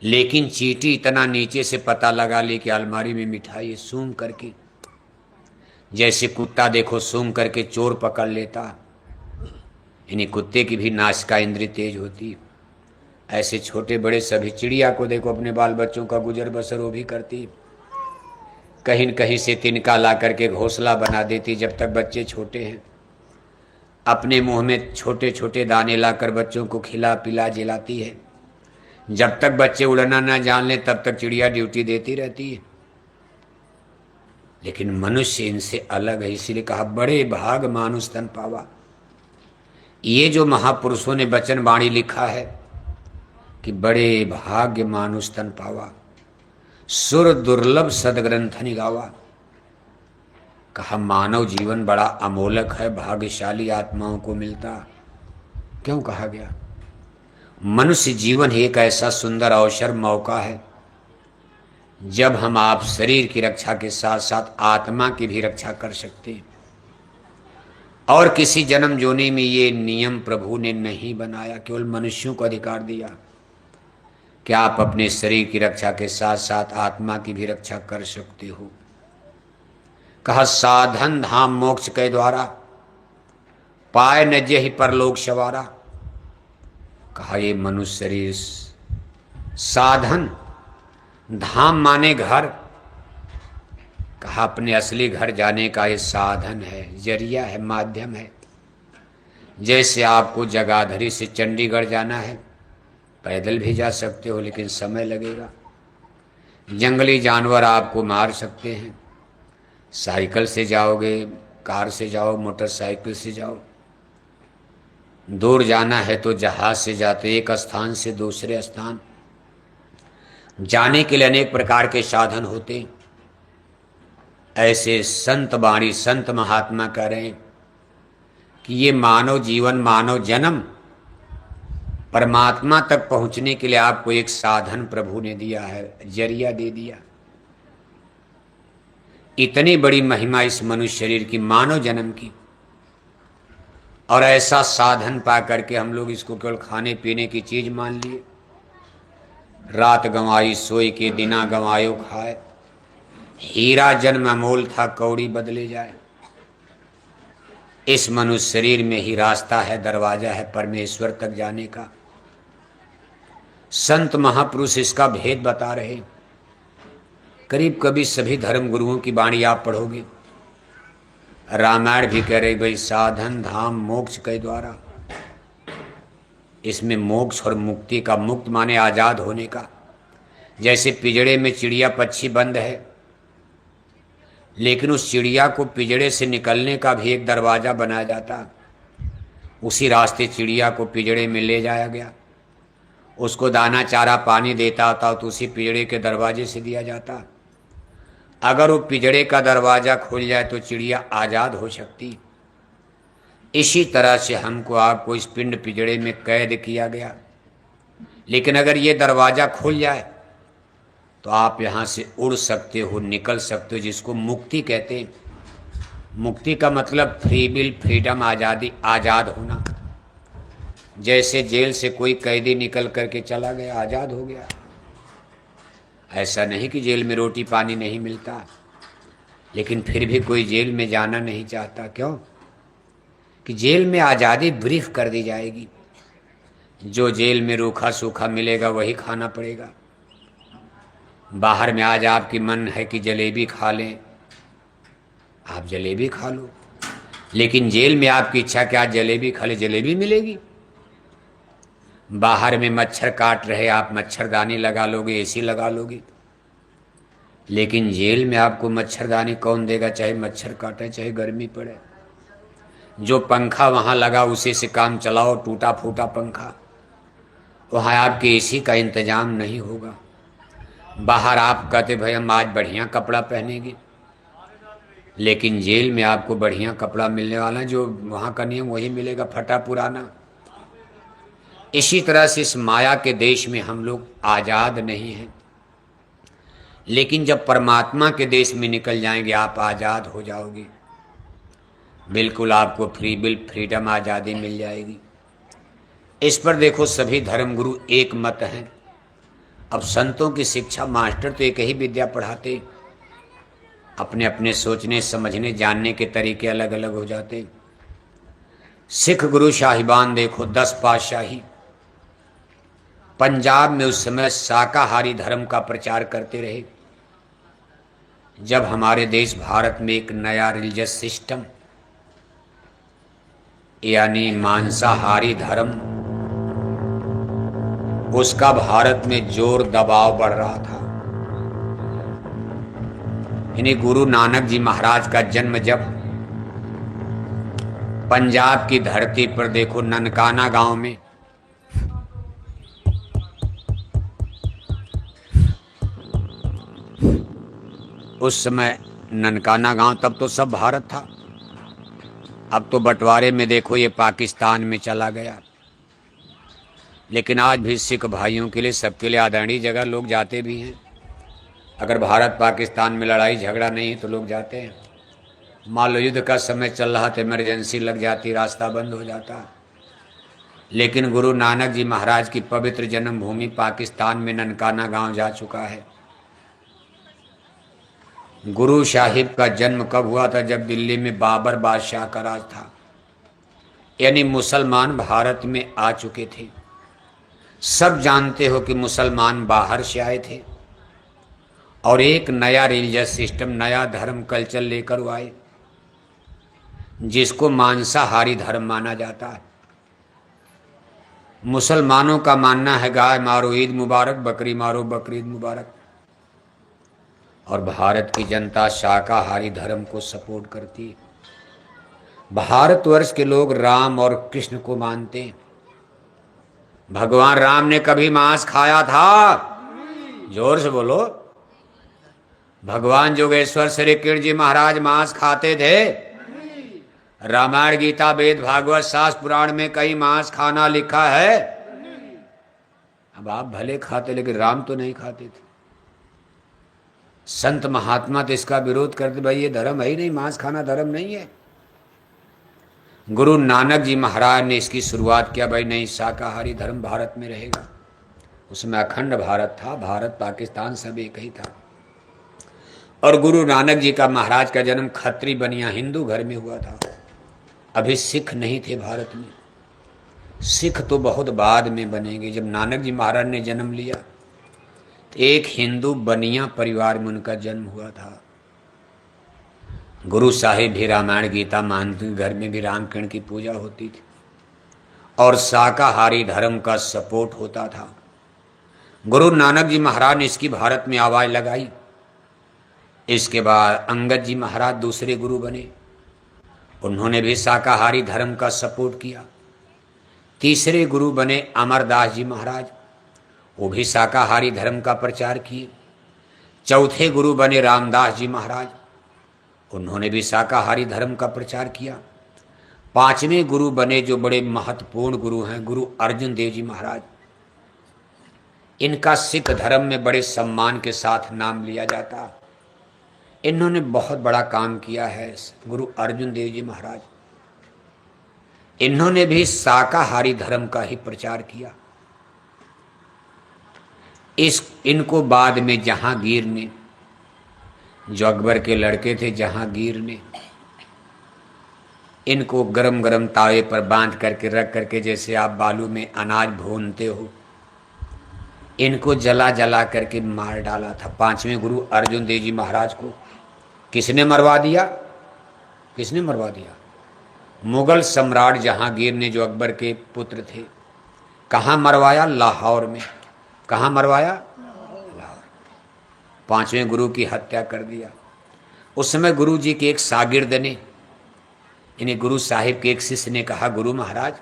[SPEAKER 2] लेकिन चींटी इतना नीचे से पता लगा ली कि अलमारी में मिठाई है, सूंघ करके। जैसे कुत्ता देखो सूंघ करके चोर पकड़ लेता, यानी कुत्ते की भी नासिका इंद्री तेज होती। ऐसे छोटे बड़े सभी, चिड़िया को देखो अपने बाल बच्चों का गुजर बसर वो भी करती, कहीं न कहीं से तिनका ला करके घोंसला बना देती। जब तक बच्चे छोटे हैं, अपने मुंह में छोटे छोटे दाने लाकर बच्चों को खिला पिला जिलाती है। जब तक बच्चे उड़ना ना जान लें तब तक चिड़िया ड्यूटी देती रहती है। लेकिन मनुष्य इनसे अलग है, इसीलिए कहा बड़े भाग मानुष तन पावा। ये जो महापुरुषों ने वचन वाणी लिखा है कि बड़े भाग्य मानुष तन पावा, सुर दुर्लभ सदग्रंथ गावा। कहा मानव जीवन बड़ा अमोलक है, भाग्यशाली आत्माओं को मिलता। क्यों कहा गया? मनुष्य जीवन एक ऐसा सुंदर अवसर मौका है जब हम आप शरीर की रक्षा के साथ साथ आत्मा की भी रक्षा कर सकते हैं। और किसी जन्म जोनी में ये नियम प्रभु ने नहीं बनाया, केवल मनुष्यों को अधिकार दिया क्या आप अपने शरीर की रक्षा के साथ साथ आत्मा की भी रक्षा कर सकते हो? कहा साधन धाम मोक्ष के द्वारा, पाए न जेहि परलोक सवारा। कहा ये मनुष्य शरीर साधन, धाम माने घर, कहा अपने असली घर जाने का ये साधन है, जरिया है, माध्यम है। जैसे आपको जगाधरी से चंडीगढ़ जाना है, पैदल भी जा सकते हो लेकिन समय लगेगा। जंगली जानवर आपको मार सकते हैं, साइकिल से जाओगे, कार से जाओ, मोटरसाइकिल से जाओ। दूर जाना है तो जहाज से जाते, एक स्थान से दूसरे स्थान जाने के लिए अनेक प्रकार के साधन होते। ऐसे संत वाणी, संत महात्मा कह रहे हैं कि ये मानव जीवन, मानव जन्म परमात्मा तक पहुंचने के लिए आपको एक साधन प्रभु ने दिया है, जरिया दे दिया। इतनी बड़ी महिमा इस मनुष्य शरीर की, मानव जन्म की, और ऐसा साधन पा करके हम लोग इसको केवल खाने पीने की चीज मान लिए। रात गंवाई सोई के, दिना गंवायो खाए, हीरा जन्म अमोल था कौड़ी बदले जाए। इस मनुष्य शरीर में ही रास्ता है, दरवाजा है परमेश्वर तक जाने का। संत महापुरुष इसका भेद बता रहे। करीब कभी सभी धर्म गुरुओं की वाणी आप पढ़ोगे, रामायण भी कह रही भाई साधन धाम मोक्ष के द्वारा। इसमें मोक्ष और मुक्ति का, मुक्त माने आजाद होने का। जैसे पिंजड़े में चिड़िया पक्षी बंद है, लेकिन उस चिड़िया को पिंजड़े से निकलने का भी एक दरवाजा बनाया जाता। उसी रास्ते चिड़िया को पिंजड़े में ले जाया गया, उसको दाना चारा पानी देता होता तो उसी पिंजड़े के दरवाजे से दिया जाता। अगर वो पिंजड़े का दरवाजा खुल जाए तो चिड़िया आजाद हो सकती। इसी तरह से हमको आपको इस पिंड पिंजड़े में कैद किया गया, लेकिन अगर ये दरवाजा खुल जाए तो आप यहाँ से उड़ सकते हो, निकल सकते हो, जिसको मुक्ति कहते हैं। मुक्ति का मतलब फ्री विल, फ्रीडम, आज़ादी, आज़ाद होना। जैसे जेल से कोई कैदी निकल करके चला गया, आज़ाद हो गया। ऐसा नहीं कि जेल में रोटी पानी नहीं मिलता, लेकिन फिर भी कोई जेल में जाना नहीं चाहता। क्यों? कि जेल में आज़ादी ब्रीफ कर दी जाएगी। जो जेल में रूखा सूखा मिलेगा वही खाना पड़ेगा। बाहर में आज आपकी मन है कि जलेबी खा लें, आप जलेबी खा लो, लेकिन जेल में आपकी इच्छा कि आज जलेबी खा ले, जलेबी मिलेगी। बाहर में मच्छर काट रहे, आप मच्छरदानी लगा लोगे, एसी लगा लोगे, लेकिन जेल में आपको मच्छरदानी कौन देगा? चाहे मच्छर काटे, चाहे गर्मी पड़े। जो पंखा वहाँ लगा उसी से काम चलाओ, टूटा फूटा पंखा। वहाँ आपके एसी का इंतजाम नहीं होगा। बाहर आप कहते भाई हम आज बढ़िया कपड़ा पहनेंगे, लेकिन जेल में आपको बढ़िया कपड़ा मिलने वाला, जो वहाँ का नियम वही मिलेगा, फटा पुराना। इसी तरह से इस माया के देश में हम लोग आज़ाद नहीं हैं, लेकिन जब परमात्मा के देश में निकल जाएंगे आप आज़ाद हो जाओगे। बिल्कुल आपको फ्री विल, फ्रीडम, आज़ादी मिल जाएगी। इस पर देखो सभी धर्मगुरु एक मत हैं। अब संतों की शिक्षा, मास्टर तो एक ही विद्या पढ़ाते, अपने अपने सोचने समझने जानने के तरीके अलग अलग हो जाते। सिख गुरु साहिबान देखो, 10 पातशाही पंजाब में उस समय शाकाहारी धर्म का प्रचार करते रहे। जब हमारे देश भारत में एक नया रिलीजियस सिस्टम यानी मांसाहारी धर्म, उसका भारत में जोर दबाव बढ़ रहा था। इन्हीं गुरु नानक जी महाराज का जन्म जब पंजाब की धरती पर देखो ननकाना गांव में, उस समय ननकाना गांव, तब तो सब भारत था। अब तो बंटवारे में देखो ये पाकिस्तान में चला गया, लेकिन आज भी सिख भाइयों के लिए, सबके लिए आदरणीय जगह लोग जाते भी हैं। अगर भारत पाकिस्तान में लड़ाई झगड़ा नहीं है तो लोग जाते हैं। मान लो युद्ध का समय चल रहा था, इमरजेंसी लग जाती, रास्ता बंद हो जाता, लेकिन गुरु नानक जी महाराज की पवित्र जन्मभूमि पाकिस्तान में ननकाना गांव जा चुका है। गुरु साहिब का जन्म कब हुआ था? जब दिल्ली में बाबर बादशाह का राज था, यानी मुसलमान भारत में आ चुके थे। सब जानते हो कि मुसलमान बाहर से आए थे और एक नया रिलीजियस सिस्टम, नया धर्म कल्चर लेकर वो आए, जिसको मांसाहारी धर्म माना जाता है। मुसलमानों का मानना है गाय मारो ईद मुबारक, बकरी मारो बकरीद मुबारक, और भारत की जनता शाकाहारी धर्म को सपोर्ट करती है। भारतवर्ष के लोग राम और कृष्ण को मानते हैं। भगवान राम ने कभी मांस खाया था? जोर से बोलो। भगवान जोगेश्वर श्री कृष्ण जी महाराज मांस खाते थे? रामायण गीता वेद भागवत शास्त्र पुराण में कहीं मांस खाना लिखा है? अब आप भले खाते, लेकिन राम तो नहीं खाते थे। संत महात्मा तो इसका विरोध करते, भाई ये धर्म है ही नहीं, मांस खाना धर्म नहीं है। गुरु नानक जी महाराज ने इसकी शुरुआत किया, भाई नहीं, शाकाहारी धर्म भारत में रहेगा। उसमें अखंड भारत था, भारत पाकिस्तान सब एक ही था। और गुरु नानक जी का महाराज का जन्म खत्री बनिया हिंदू घर में हुआ था। अभी सिख नहीं थे भारत में। सिख तो बहुत बाद में बनेंगे। जब नानक जी महाराज ने जन्म लिया तो एक हिंदू बनिया परिवार में उनका जन्म हुआ था। गुरु साहिब भी रामायण गीता मानते, घर में भी रामकृष्ण की पूजा होती थी और शाकाहारी धर्म का सपोर्ट होता था। गुरु नानक जी महाराज ने इसकी भारत में आवाज लगाई। इसके बाद अंगद जी महाराज दूसरे गुरु बने, उन्होंने भी शाकाहारी धर्म का सपोर्ट किया। तीसरे गुरु बने अमरदास जी महाराज, वो भी शाकाहारी धर्म का प्रचार किए। चौथे गुरु बने रामदास जी महाराज, उन्होंने भी शाकाहारी धर्म का प्रचार किया। पांचवें गुरु बने जो बड़े महत्वपूर्ण गुरु हैं, गुरु अर्जुन देव जी महाराज। इनका सिख धर्म में बड़े सम्मान के साथ नाम लिया जाता। इन्होंने बहुत बड़ा काम किया है, गुरु अर्जुन देव जी महाराज। इन्होंने भी शाकाहारी धर्म का ही प्रचार किया। इनको बाद में जहांगीर ने, जो अकबर के लड़के थे, जहांगीर ने इनको गरम गरम तावे पर बांध करके रख करके, जैसे आप बालू में अनाज भूनते हो, इनको जला जला करके मार डाला था। पांचवें गुरु अर्जुन देव जी महाराज को किसने मरवा दिया? किसने मरवा दिया? मुगल सम्राट जहांगीर ने, जो अकबर के पुत्र थे। कहाँ मरवाया? लाहौर में। कहाँ मरवाया? लाहौर। पांचवें गुरु की हत्या कर दिया। उस समय गुरु जी के एक शागिर्द ने, इन्हें गुरु साहिब के एक शिष्य ने कहा, गुरु महाराज,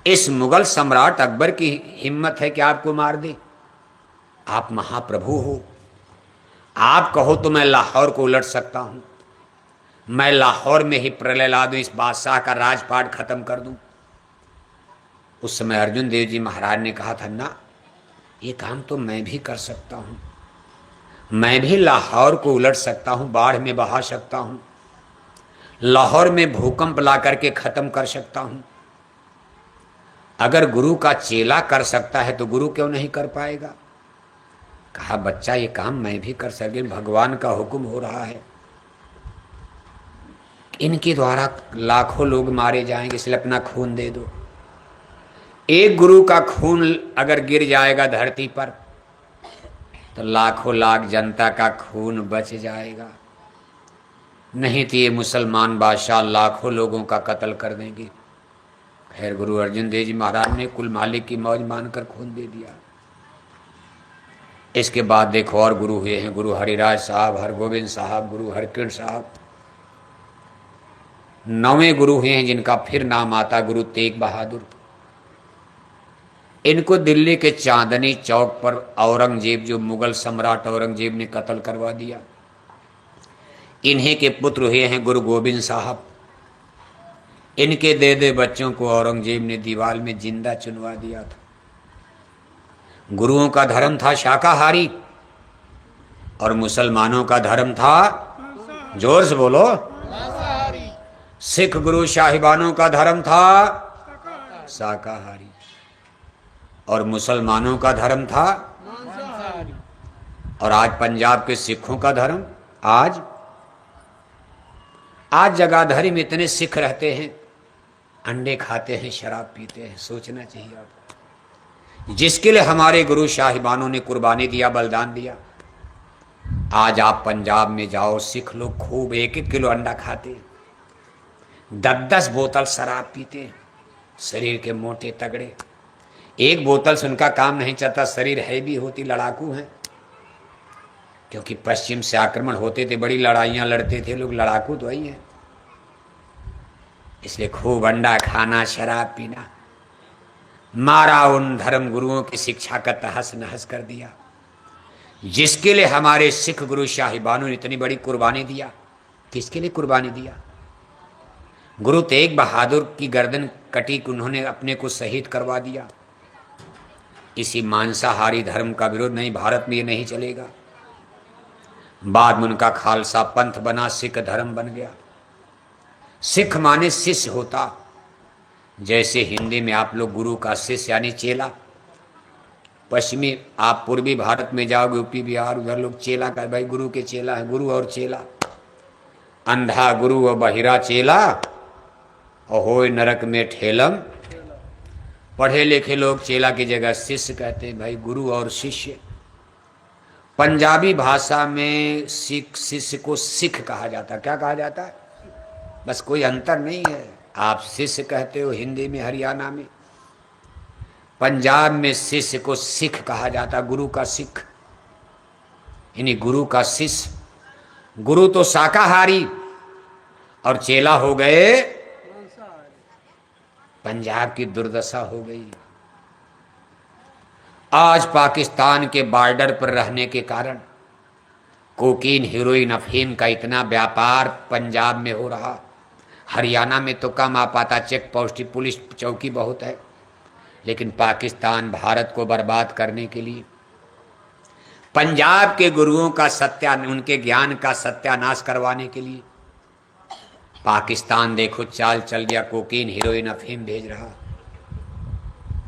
[SPEAKER 2] इस मुगल सम्राट अकबर की हिम्मत है कि आपको मार दे? आप महाप्रभु हो, आप कहो तो मैं लाहौर को उलट सकता हूं, मैं लाहौर में ही प्रलय ला दूं, इस बादशाह का राजपाट खत्म कर दूं। उस समय अर्जुन देव जी महाराज ने कहा था, ना, ये काम तो मैं भी कर सकता हूं, मैं भी लाहौर को उलट सकता हूं, बाढ़ में बहा सकता हूं, लाहौर में भूकंप ला करके खत्म कर सकता हूं। अगर गुरु का चेला कर सकता है तो गुरु क्यों नहीं कर पाएगा? कहा, बच्चा, ये काम मैं भी कर सकता, भगवान का हुक्म हो रहा है, इनके द्वारा लाखों लोग मारे जाएंगे, इसलिए अपना खून दे दो। एक गुरु का खून अगर गिर जाएगा धरती पर तो लाखों लाख जनता का खून बच जाएगा, नहीं तो ये मुसलमान बादशाह लाखों लोगों का कत्ल कर देंगे। खैर, गुरु अर्जुन देव जी महाराज ने कुल मालिक की मौज मानकर खून दे दिया। इसके बाद देखो और गुरु हुए हैं, गुरु हरिराज साहब, हरगोविंद साहब, गुरु हरकृष्ण साहब। 9वें गुरु हुए हैं जिनका फिर नाम आता, गुरु तेग बहादुर। इनको दिल्ली के चांदनी चौक पर औरंगजेब, जो मुगल सम्राट औरंगजेब ने कत्ल करवा दिया, इन्हीं के पुत्र हुए हैं गुरु गोविंद साहब। इनके दे बच्चों को औरंगजेब ने दीवार में जिंदा चुनवा दिया था। गुरुओं का धर्म था शाकाहारी और मुसलमानों का धर्म था, जोर से बोलो, सिख गुरु साहिबानों का धर्म था शाकाहारी। और मुसलमानों का धर्म था
[SPEAKER 3] मांसाहारी।
[SPEAKER 2] और आज पंजाब के सिखों का धर्म, आज जगाधरी में इतने सिख रहते हैं, अंडे खाते हैं, शराब पीते हैं। सोचना चाहिए आपको, जिसके लिए हमारे गुरु साहिबानों ने कुर्बानी दिया, बलिदान दिया। आज आप पंजाब में जाओ, सिख लोग खूब 1-1 किलो अंडा खाते, 10-10 बोतल शराब पीते, शरीर के मोटे तगड़े। एक बोतल से उनका काम नहीं चलता, शरीर है भी होती, लड़ाकू हैं। क्योंकि पश्चिम से आक्रमण होते थे, बड़ी लड़ाइयां लड़ते थे लोग, लड़ाकू तो वही है। इसलिए खूब अंडा खाना, शराब पीना, मारा उन धर्म गुरुओं की शिक्षा का तहस नहस कर दिया। जिसके लिए हमारे सिख गुरु साहिबानों ने इतनी बड़ी कुर्बानी दिया। किसके लिए कुर्बानी दिया? गुरु तेग बहादुर की गर्दन कटी, उन्होंने अपने को शहीद करवा दिया। इसी मांसाहारी धर्म का विरोध नहीं, भारत में ये नहीं चलेगा। बाद में उनका खालसा पंथ बना, सिख धर्म बन गया। सिख माने शिष्य होता। जैसे हिंदी में आप लोग गुरु का शिष्य यानी चेला, पश्चिमी आप पूर्वी भारत में जाओगे, यूपी बिहार, उधर लोग चेला का, भाई गुरु के चेला है, गुरु और चेला। अंधा गुरु और बहिरा चेला, और होए नरक में ठेलम। पढ़े लिखे लोग चेला की जगह शिष्य कहते हैं, भाई गुरु और शिष्य। पंजाबी भाषा में सिख शिष्य को सिख कहा जाता है। क्या कहा जाता है? बस कोई अंतर नहीं है। आप शिष्य कहते हो हिंदी में, हरियाणा में, पंजाब में शिष्य को सिख कहा जाता, गुरु का सिख यानी गुरु का शिष्य। गुरु तो शाकाहारी और चेला हो गए, पंजाब की दुर्दशा हो गई। आज पाकिस्तान के बॉर्डर पर रहने के कारण कोकीन, हेरोइन, अफीम का इतना व्यापार पंजाब में हो रहा। हरियाणा में तो कम आ पाता, चेक पोस्ट, पुलिस चौकी बहुत है। लेकिन पाकिस्तान भारत को बर्बाद करने के लिए, पंजाब के गुरुओं का उनके ज्ञान का सत्यानाश करवाने के लिए पाकिस्तान देखो चाल चल गया, कोकीन, हीरोइन, अफीम भेज रहा।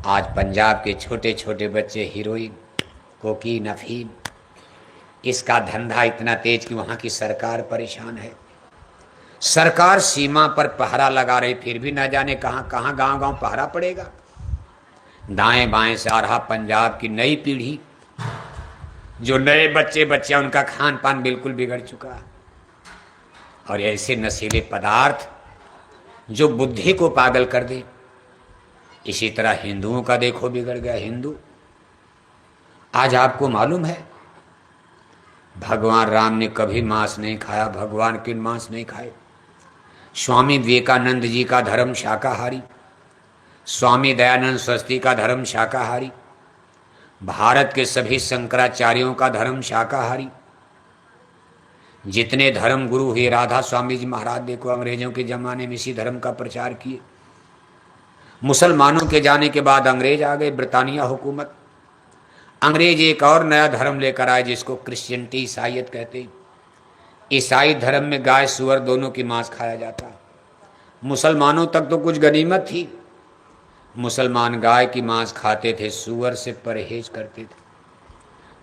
[SPEAKER 2] आज पंजाब के छोटे छोटे बच्चे हीरोइन, कोकीन, अफीम, इसका धंधा इतना तेज कि वहां की सरकार परेशान है। सरकार सीमा पर पहरा लगा रही, फिर भी न जाने कहां कहां गांव गांव पहरा पड़ेगा। दाएं बाएं से आ रहा पंजाब की नई पीढ़ी, जो नए बच्चे बच्चियां, उनका खान पान बिल्कुल बिगड़ चुका है। और ऐसे नशीले पदार्थ जो बुद्धि को पागल कर दे। इसी तरह हिंदुओं का देखो बिगड़ गया। हिंदू आज आपको मालूम है, भगवान राम ने कभी मांस नहीं खाया। भगवान किन मांस नहीं खाए? स्वामी विवेकानंद जी का धर्म शाकाहारी, स्वामी दयानंद सरस्वती का धर्म शाकाहारी, भारत के सभी शंकराचार्यों का धर्म शाकाहारी। जितने धर्म गुरु हुए, राधा स्वामी जी महाराज देखो अंग्रेजों के जमाने में इसी धर्म का प्रचार किए। मुसलमानों के जाने के बाद अंग्रेज आ गए, ब्रिटानिया हुकूमत। अंग्रेज एक और नया धर्म लेकर आए जिसको क्रिश्चियनिटी, ईसाईयत कहते हैं। ईसाई धर्म में गाय सुअर दोनों की मांस खाया जाता। मुसलमानों तक तो कुछ गनीमत थी। मुसलमान गाय की मांस खाते थे, सुअर से परहेज करते थे।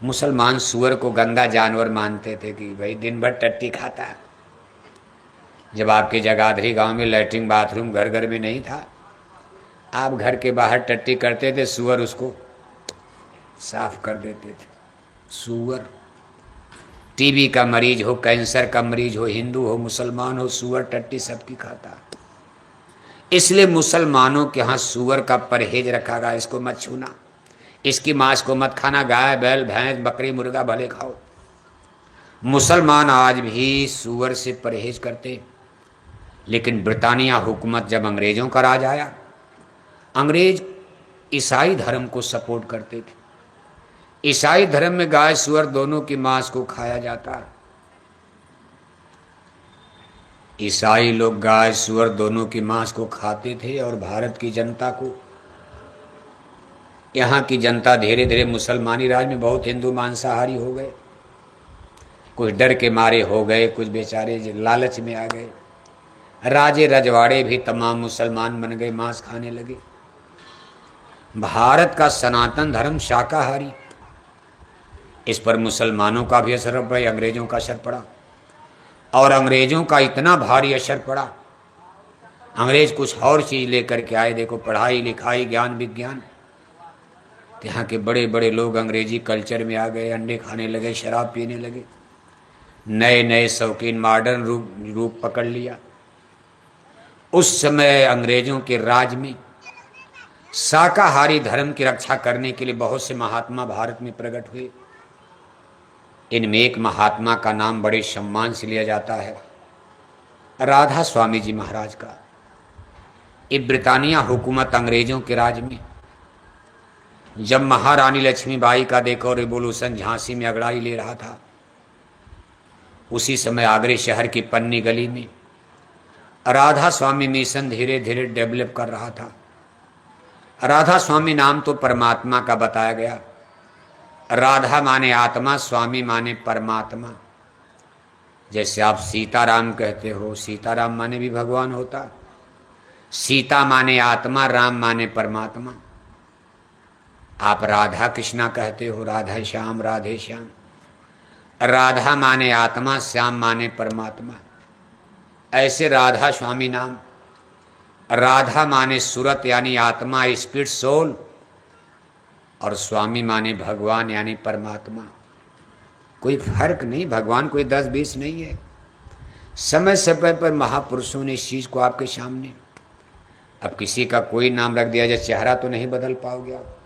[SPEAKER 2] मुसलमान सुअर को गंदा जानवर मानते थे कि भाई दिन भर टट्टी खाता है। जब आपके जगाधरी गांव में लैट्रिन बाथरूम घर घर में नहीं था, आप घर के बाहर टट्टी करते थे, सुअर उसको साफ कर देते थे। सुअर, टीबी का मरीज हो, कैंसर का मरीज हो, हिंदू हो, मुसलमान हो, सुअर टट्टी सबकी खाता। इसलिए मुसलमानों के यहाँ सुअर का परहेज रखा गया। इसको मत छूना, इसकी मांस को मत खाना। गाय, बैल, भैंस, बकरी, मुर्गा भले खाओ। मुसलमान आज भी सुअर से परहेज करते। लेकिन ब्रिटानिया हुकूमत, जब अंग्रेजों का राज आया, अंग्रेज ईसाई धर्म को सपोर्ट करते थे। ईसाई धर्म में गाय सुअर दोनों की मांस को खाया जाता। ईसाई लोग गाय सुअर दोनों की मांस को खाते थे। और भारत की जनता को, यहाँ की जनता धीरे धीरे मुसलमानी राज में बहुत हिंदू मांसाहारी हो गए। कुछ डर के मारे हो गए, कुछ बेचारे लालच में आ गए। राजे रजवाड़े भी तमाम मुसलमान बन गए, मांस खाने लगे। भारत का सनातन धर्म शाकाहारी, इस पर मुसलमानों का भी असर पड़ा, अंग्रेजों का असर पड़ा, और अंग्रेजों का इतना भारी असर पड़ा। अंग्रेज कुछ और चीज़ लेकर के आए, देखो पढ़ाई लिखाई ज्ञान विज्ञान। तो यहाँ के बड़े बड़े लोग अंग्रेजी कल्चर में आ गए, अंडे खाने लगे, शराब पीने लगे, नए नए शौकीन मॉडर्न रूप पकड़ लिया। उस समय अंग्रेजों के राज में शाकाहारी धर्म की रक्षा करने के लिए बहुत से महात्मा भारत में प्रकट हुए। इनमें एक महात्मा का नाम बड़े सम्मान से लिया जाता है, राधा स्वामी जी महाराज का। ये ब्रिटानिया हुकूमत अंग्रेजों के राज में जब महारानी लक्ष्मीबाई का देखो रिवोल्यूशन झांसी में अगड़ाई ले रहा था, उसी समय आगरे शहर की पन्नी गली में राधा स्वामी मिशन धीरे धीरे डेवलप कर रहा था। राधा स्वामी नाम तो परमात्मा का बताया गया। राधा माने आत्मा, स्वामी माने परमात्मा। जैसे आप सीताराम कहते हो, सीताराम माने भी भगवान होता। सीता माने आत्मा, राम माने परमात्मा। आप राधा कृष्णा कहते हो, राधा श्याम, राधे श्याम। राधा माने आत्मा, श्याम माने परमात्मा। ऐसे राधा स्वामी नाम। राधा माने सूरत यानी आत्मा, स्पिरिट सोल, और स्वामी माने भगवान यानी परमात्मा। कोई फर्क नहीं, भगवान कोई 10-20 नहीं है। समय समय पर महापुरुषों ने इस चीज को आपके सामने, अब किसी का कोई नाम रख दिया जाए, चेहरा तो नहीं बदल पाओगे आप।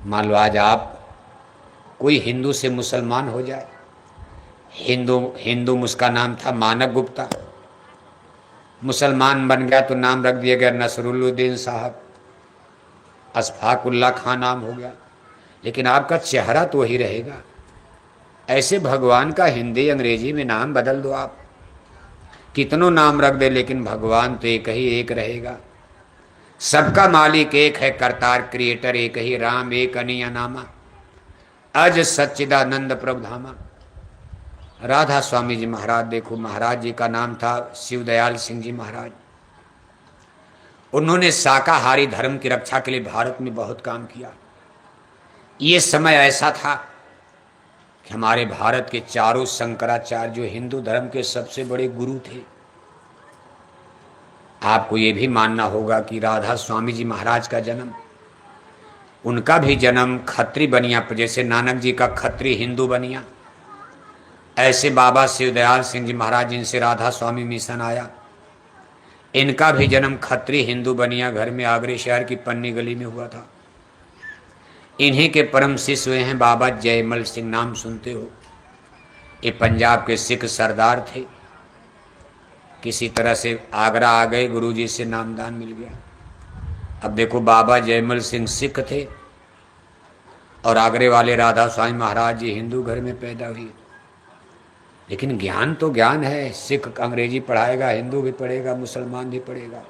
[SPEAKER 2] मान लो आज आप कोई हिंदू से मुसलमान हो जाए, हिंदू उसका नाम था मानक गुप्ता, मुसलमान बन गया तो नाम रख दिया गया नसरुल्लुद्दीन साहब, अशफाकुल्ला खान नाम हो गया, लेकिन आपका चेहरा तो वही रहेगा। ऐसे भगवान का हिंदी अंग्रेजी में नाम बदल दो आप, कितनों नाम रख दे, लेकिन भगवान तो एक ही एक रहेगा। सबका मालिक एक है, करतार क्रिएटर एक ही, राम एक अनिया नामा, अज सच्चिदानंद प्रभु धामा। राधा स्वामी जी महाराज देखो, महाराज जी का नाम था शिवदयाल सिंह जी महाराज। उन्होंने शाकाहारी धर्म की रक्षा के लिए भारत में बहुत काम किया। ये समय ऐसा था कि हमारे भारत के चारों शंकराचार्य जो हिंदू धर्म के सबसे बड़े गुरु थे, आपको ये भी मानना होगा कि राधा स्वामी जी महाराज का जन्म, उनका भी जन्म खत्री बनिया, जैसे नानक जी का खत्री हिंदू बनिया, ऐसे बाबा शिवदयाल सिंह जी महाराज जिनसे राधा स्वामी मिशन आया, इनका भी जन्म खत्री हिंदू बनिया घर में आगरे शहर की पन्नी गली में हुआ था। इन्हीं के परम शिष्य हुए हैं बाबा जयमल सिंह, नाम सुनते हो। ये पंजाब के सिख सरदार थे, किसी तरह से आगरा आ गए, गुरुजी से नामदान मिल गया। अब देखो बाबा जयमल सिंह सिख थे और आगरे वाले राधा स्वामी महाराज जी हिंदू घर में पैदा हुए। लेकिन ज्ञान तो ज्ञान है, सिख अंग्रेजी पढ़ाएगा, हिंदू भी पढ़ेगा, मुसलमान भी पढ़ेगा।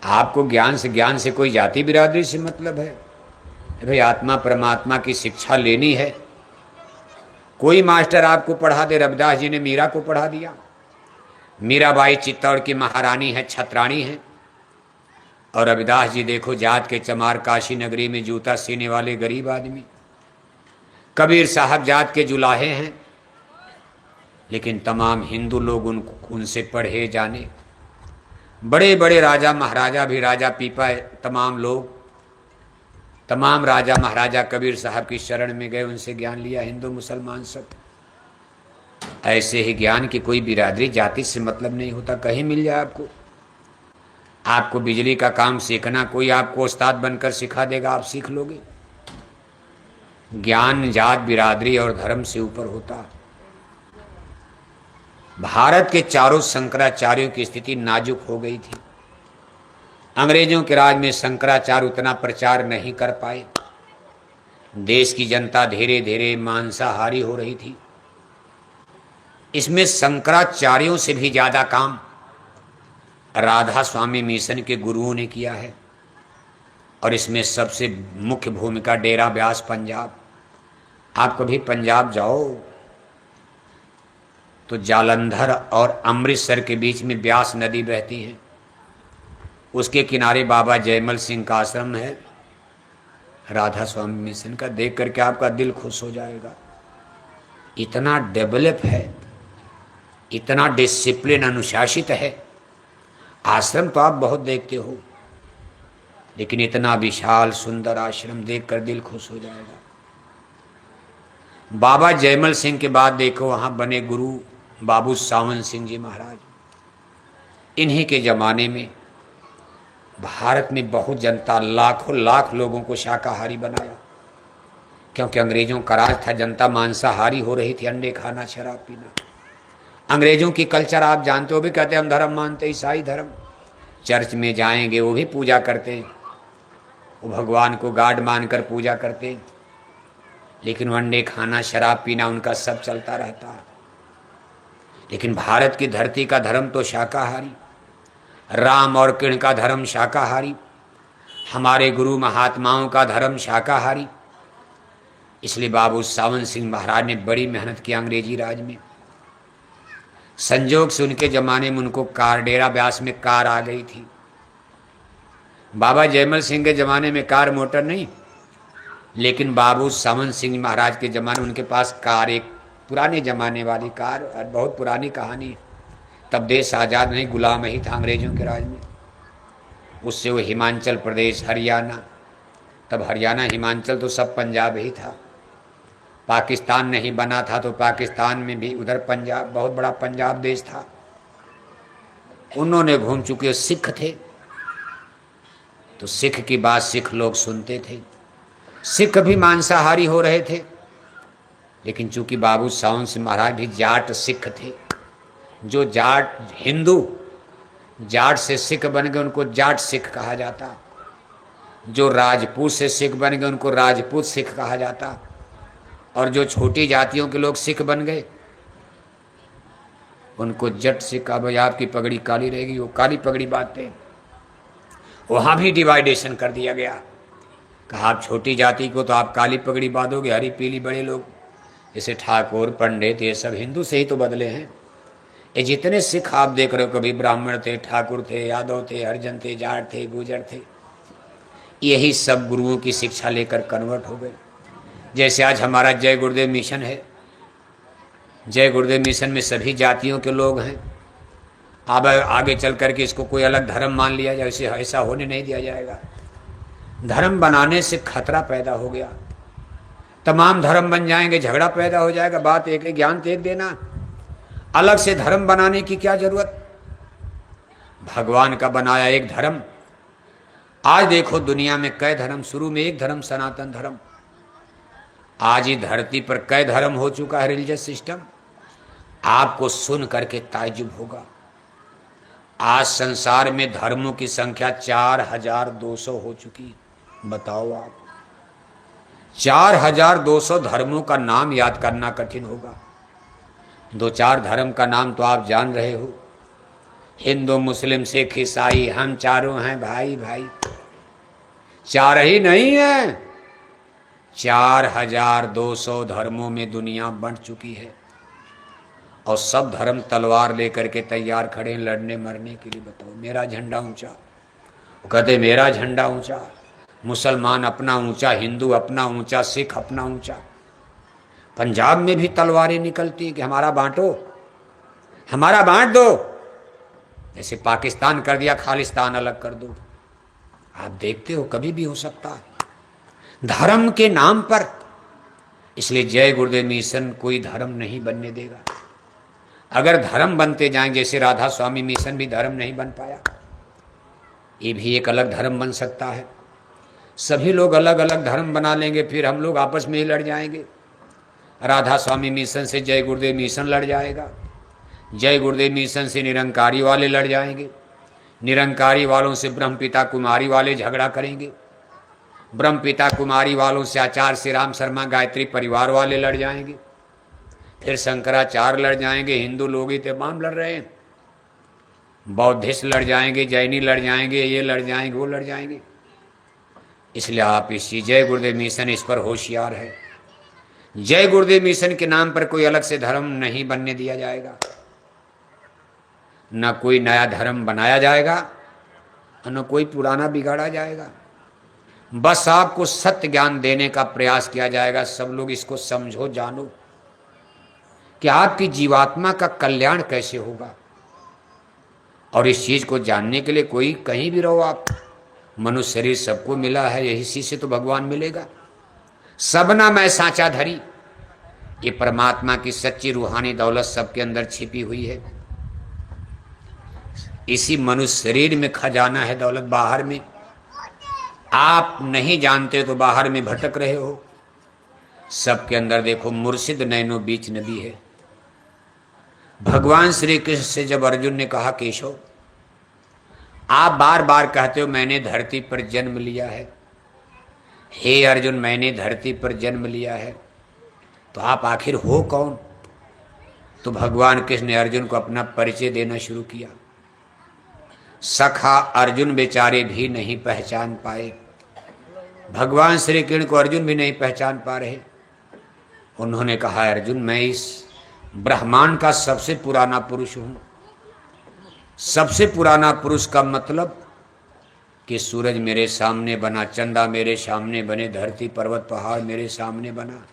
[SPEAKER 2] आपको ज्ञान से कोई जाति बिरादरी से मतलब है? भाई आत्मा परमात्मा की शिक्षा लेनी है। कोई मास्टर आपको पढ़ा दे, रविदास जी ने मीरा को पढ़ा दिया। मीराबाई चित्तौड़ की महारानी है, छत्राणी है, और रविदास जी देखो जात के चमार, काशी नगरी में जूता सीने वाले गरीब आदमी। कबीर साहब जात के जुलाहे हैं, लेकिन तमाम हिंदू लोग उनसे पढ़े जाने। बड़े बड़े राजा महाराजा भी, राजा पीपा, तमाम राजा महाराजा कबीर साहब की शरण में गए, उनसे ज्ञान लिया, हिंदू मुसलमान सब। ऐसे ही ज्ञान की कोई बिरादरी जाति से मतलब नहीं होता, कहीं मिल जाए आपको। आपको बिजली का काम सीखना, कोई आपको उस्ताद बनकर सिखा देगा, आप सीख लोगे। ज्ञान जात बिरादरी और धर्म से ऊपर होता। भारत के चारों शंकराचार्यों की स्थिति नाजुक हो गई थी। अंग्रेजों के राज में शंकराचार्य उतना प्रचार नहीं कर पाए। देश की जनता धीरे धीरे मांसाहारी हो रही थी। इसमें शंकराचार्यों से भी ज्यादा काम राधा स्वामी मिशन के गुरुओं ने किया है, और इसमें सबसे मुख्य भूमिका डेरा ब्यास पंजाब। आप कभी पंजाब जाओ तो जालंधर और अमृतसर के बीच में ब्यास नदी बहती है। उसके किनारे बाबा जयमल सिंह का आश्रम है, राधा स्वामी मिशन का। देख करके आपका दिल खुश हो जाएगा। इतना डेवलप है, इतना डिसिप्लिन अनुशासित है। आश्रम तो आप बहुत देखते हो, लेकिन इतना विशाल सुंदर आश्रम देखकर दिल खुश हो जाएगा। बाबा जयमल सिंह के बाद देखो वहां बने गुरु बाबू सावन सिंह जी महाराज। इन्हीं के जमाने में भारत में बहुत जनता, लाखों लाख लोगों को शाकाहारी बनाया, क्योंकि अंग्रेजों का राज था। जनता मांसाहारी हो रही थी, अंडे खाना, शराब पीना। अंग्रेजों की कल्चर आप जानते हो, भी कहते हम धर्म मानते, ईसाई धर्म। चर्च में जाएंगे वो भी पूजा करते, वो भगवान को गॉड मानकर पूजा करते, लेकिन अंडे खाना, शराब पीना उनका सब चलता रहता है। लेकिन भारत की धरती का धर्म तो शाकाहारी, राम और कृष्ण का धर्म शाकाहारी, हमारे गुरु महात्माओं का धर्म शाकाहारी। इसलिए बाबू सावन सिंह महाराज ने बड़ी मेहनत की अंग्रेजी राज में। संजोग से उनके जमाने में उनको कार, डेरा ब्यास में कार आ गई थी। बाबा जयमल सिंह के जमाने में कार मोटर नहीं, लेकिन बाबू सावन सिंह महाराज के जमाने उनके पास कार, एक पुराने जमाने वाली कार, और बहुत पुरानी कहानी। तब देश आज़ाद नहीं, गुलाम ही था अंग्रेजों के राज में। उससे वो हिमाचल प्रदेश, हरियाणा, तब हरियाणा हिमाचल तो सब पंजाब ही था। पाकिस्तान नहीं बना था तो पाकिस्तान में भी उधर पंजाब, बहुत बड़ा पंजाब देश था। उन्होंने घूम चुके, सिख थे तो सिख की बात सिख लोग सुनते थे। सिख भी मांसाहारी हो रहे थे, लेकिन चूंकि बाबू सावन सिंह महाराज भी जाट सिख थे। जो जाट हिंदू जाट से सिख बन गए उनको जाट सिख कहा जाता, जो राजपूत से सिख बन गए उनको राजपूत सिख कहा जाता, और जो छोटी जातियों के लोग सिख बन गए उनको जट सिख। अब आपकी पगड़ी काली रहेगी, वो काली पगड़ी बांधते। वहाँ भी डिवाइडेशन कर दिया गया, कहा आप छोटी जाति को तो आप काली पगड़ी बांधोगे, हरी पीली बड़े लोग जैसे ठाकुर पंडित ये सब हिंदू से ही तो बदले हैं। ये जितने सिख आप देख रहे हो, कभी ब्राह्मण थे, ठाकुर थे, यादव थे, हरिजन थे, जाट थे, गुजर थे, यही सब गुरुओं की शिक्षा लेकर कन्वर्ट हो गए। जैसे आज हमारा जय गुरुदेव मिशन है, जय गुरुदेव मिशन में सभी जातियों के लोग हैं। अब आगे चल करके इसको कोई अलग धर्म मान लिया जाए, इसे ऐसा होने नहीं दिया जाएगा। धर्म बनाने से खतरा पैदा हो गया, तमाम धर्म बन जाएंगे, झगड़ा पैदा हो जाएगा। बात एक है, ज्ञान तेज देना, अलग से धर्म बनाने की क्या जरूरत। भगवान का बनाया एक धर्म। आज देखो दुनिया में कई धर्म, शुरू में एक धर्म सनातन धर्म, आज ही धरती पर कई धर्म हो चुका है, रिलीजियस सिस्टम। आपको सुन करके ताज्जुब होगा, आज संसार में धर्मों की संख्या 4200 हो चुकी। बताओ आप, 4200 धर्मों का नाम याद करना कठिन होगा। दो चार धर्म का नाम तो आप जान रहे हो, हिंदू, मुस्लिम, सिख, ईसाई, हम चारों हैं भाई भाई। चार ही नहीं है, 4200 धर्मों में दुनिया बंट चुकी है, और सब धर्म तलवार लेकर के तैयार खड़े हैं लड़ने मरने के लिए। बताओ, मेरा झंडा ऊंचा, वो कहते मेरा झंडा ऊंचा। मुसलमान अपना ऊंचा, हिंदू अपना ऊंचा, सिख अपना ऊंचा। पंजाब में भी तलवारें निकलती हैं कि हमारा बांटो, हमारा बांट दो। जैसे पाकिस्तान कर दिया, खालिस्तान अलग कर दो। आप देखते हो कभी भी हो सकता है धर्म के नाम पर। इसलिए जय गुरुदेव मिशन कोई धर्म नहीं बनने देगा। अगर धर्म बनते जाएं, जैसे राधा स्वामी मिशन भी धर्म नहीं बन पाया, ये भी एक अलग धर्म बन सकता है। सभी लोग अलग अलग धर्म बना लेंगे, फिर हम लोग आपस में ही लड़ जाएंगे। राधा स्वामी मिशन से जय गुरुदेव मिशन लड़ जाएगा, जय गुरुदेव मिशन से निरंकारी वाले लड़ जाएंगे, निरंकारी वालों से ब्रह्मपिता कुमारी वाले झगड़ा करेंगे, ब्रह्मपिता कुमारी वालों से आचार्य श्री राम शर्मा गायत्री परिवार वाले लड़ जाएंगे, फिर शंकराचार्य लड़ जाएंगे, हिंदू लोग ही तमाम लड़ रहे हैं, बौद्धिस्ट लड़ जाएंगे, जैनी लड़ जाएंगे, ये लड़ जाएंगे, वो लड़ जाएंगे। इसलिए आप इस जय गुरुदेव मिशन इस पर होशियार है। जय गुरुदेव मिशन के नाम पर कोई अलग से धर्म नहीं बनने दिया जाएगा, न कोई नया धर्म बनाया जाएगा, न कोई पुराना बिगाड़ा जाएगा। बस आपको सत्य ज्ञान देने का प्रयास किया जाएगा। सब लोग इसको समझो, जानो कि आपकी जीवात्मा का कल्याण कैसे होगा। और इस चीज को जानने के लिए कोई कहीं भी रहो आप, मनुष्य शरीर सबको मिला है, यही चीज से तो भगवान मिलेगा। सबना मैं सांचा धरी, ये परमात्मा की सच्ची रूहानी दौलत सबके अंदर छिपी हुई है। इसी मनुष्य शरीर में खजाना है दौलत, बाहर में आप नहीं जानते तो बाहर में भटक रहे हो। सबके अंदर देखो मुर्शिद नैनो बीच नबी है। भगवान श्री कृष्ण से जब अर्जुन ने कहा केशव आप बार बार कहते हो मैंने धरती पर जन्म लिया है, हे अर्जुन मैंने धरती पर जन्म लिया है, तो आप आखिर हो कौन? तो भगवान कृष्ण ने अर्जुन को अपना परिचय देना शुरू किया। सखा अर्जुन बेचारे भी नहीं पहचान पाए। भगवान श्री कृष्ण को अर्जुन भी नहीं पहचान पा रहे। उन्होंने कहा अर्जुन मैं इस ब्रह्मांड का सबसे पुराना पुरुष हूं। सबसे पुराना पुरुष का मतलब कि सूरज मेरे सामने बना, चंदा मेरे सामने बने, धरती पर्वत पहाड़ मेरे सामने बना।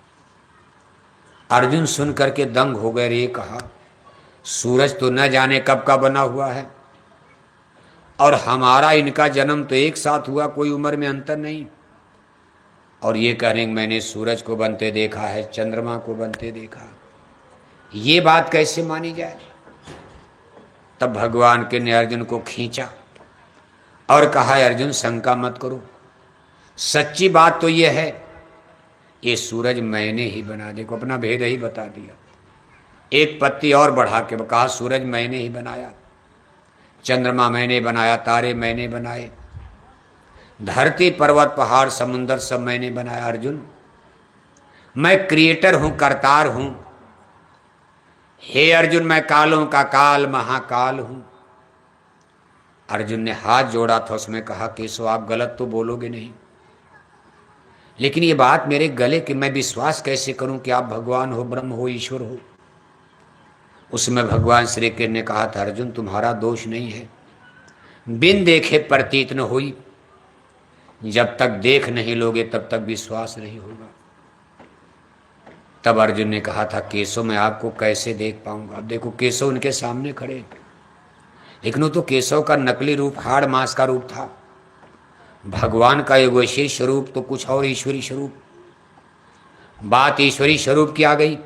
[SPEAKER 2] अर्जुन सुन करके दंग हो गए। रे कहा सूरज तो न जाने कब का बना हुआ है और हमारा इनका जन्म तो एक साथ हुआ, कोई उम्र में अंतर नहीं, और ये कह रहे मैंने सूरज को बनते देखा है, चंद्रमा को बनते देखा। ये बात कैसे मानी जाए? तब भगवान के ने अर्जुन को खींचा और कहा अर्जुन शंका मत करो, सच्ची बात तो यह है ये सूरज मैंने ही बना। देखो अपना भेद ही बता दिया। एक पत्ती और बढ़ा के कहा सूरज मैंने ही बनाया, चंद्रमा मैंने बनाया, तारे मैंने बनाए, धरती पर्वत पहाड़ समुंदर सब मैंने बनाया। अर्जुन मैं क्रिएटर हूं, करतार हूं। हे अर्जुन मैं कालों का काल महाकाल हूं। अर्जुन ने हाथ जोड़ा था, उसमें कहा केशव आप गलत तो बोलोगे नहीं, लेकिन ये बात मेरे गले कि मैं विश्वास कैसे करूं कि आप भगवान हो, ब्रह्म हो, ईश्वर हो। उसमें भगवान श्री कृष्ण ने कहा था अर्जुन तुम्हारा दोष नहीं है, बिन देखे प्रतीत न हुई, जब तक देख नहीं लोगे तब तक विश्वास नहीं होगा। तब अर्जुन ने कहा था केशव मैं आपको कैसे देख पाऊंगा। अब देखो केशव उनके सामने खड़े, लेकिन वो तो केशव का नकली रूप, हाड़ मांस का रूप था। भगवान का एगोशी स्वरूप तो कुछ और, ईश्वरी स्वरूप। बात ईश्वरी स्वरूप की आ गई।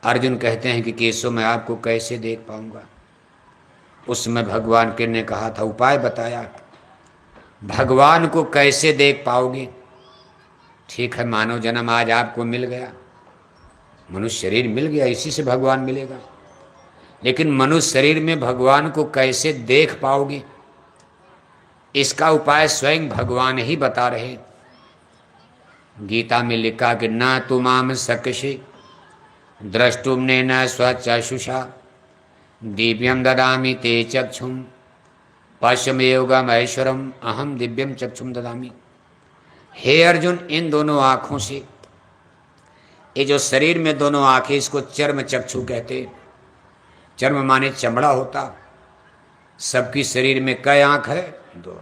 [SPEAKER 2] अर्जुन कहते हैं कि केशव मैं आपको कैसे देख पाऊंगा। उसमें भगवान के ने कहा था उपाय बताया, भगवान को कैसे देख पाओगे? ठीक है मानव जन्म आज आपको मिल गया, मनुष्य शरीर मिल गया, इसी से भगवान मिलेगा, लेकिन मनुष्य शरीर में भगवान को कैसे देख पाओगे? इसका उपाय स्वयं भगवान ही बता रहे। गीता में लिखा कि न तुमाम सकशे द्रष्टुम्ने न स्वचक्षुषा दिव्यम ददामि ते चक्षुम पश्यमेयोगम ऐश्वरम अहम दिव्यम चक्षुम ददामि। हे अर्जुन इन दोनों आँखों से, ये जो शरीर में दोनों आँखें इसको चर्म चक्षु कहते। चर्म माने चमड़ा होता। सबकी शरीर में कई आँख है? दो।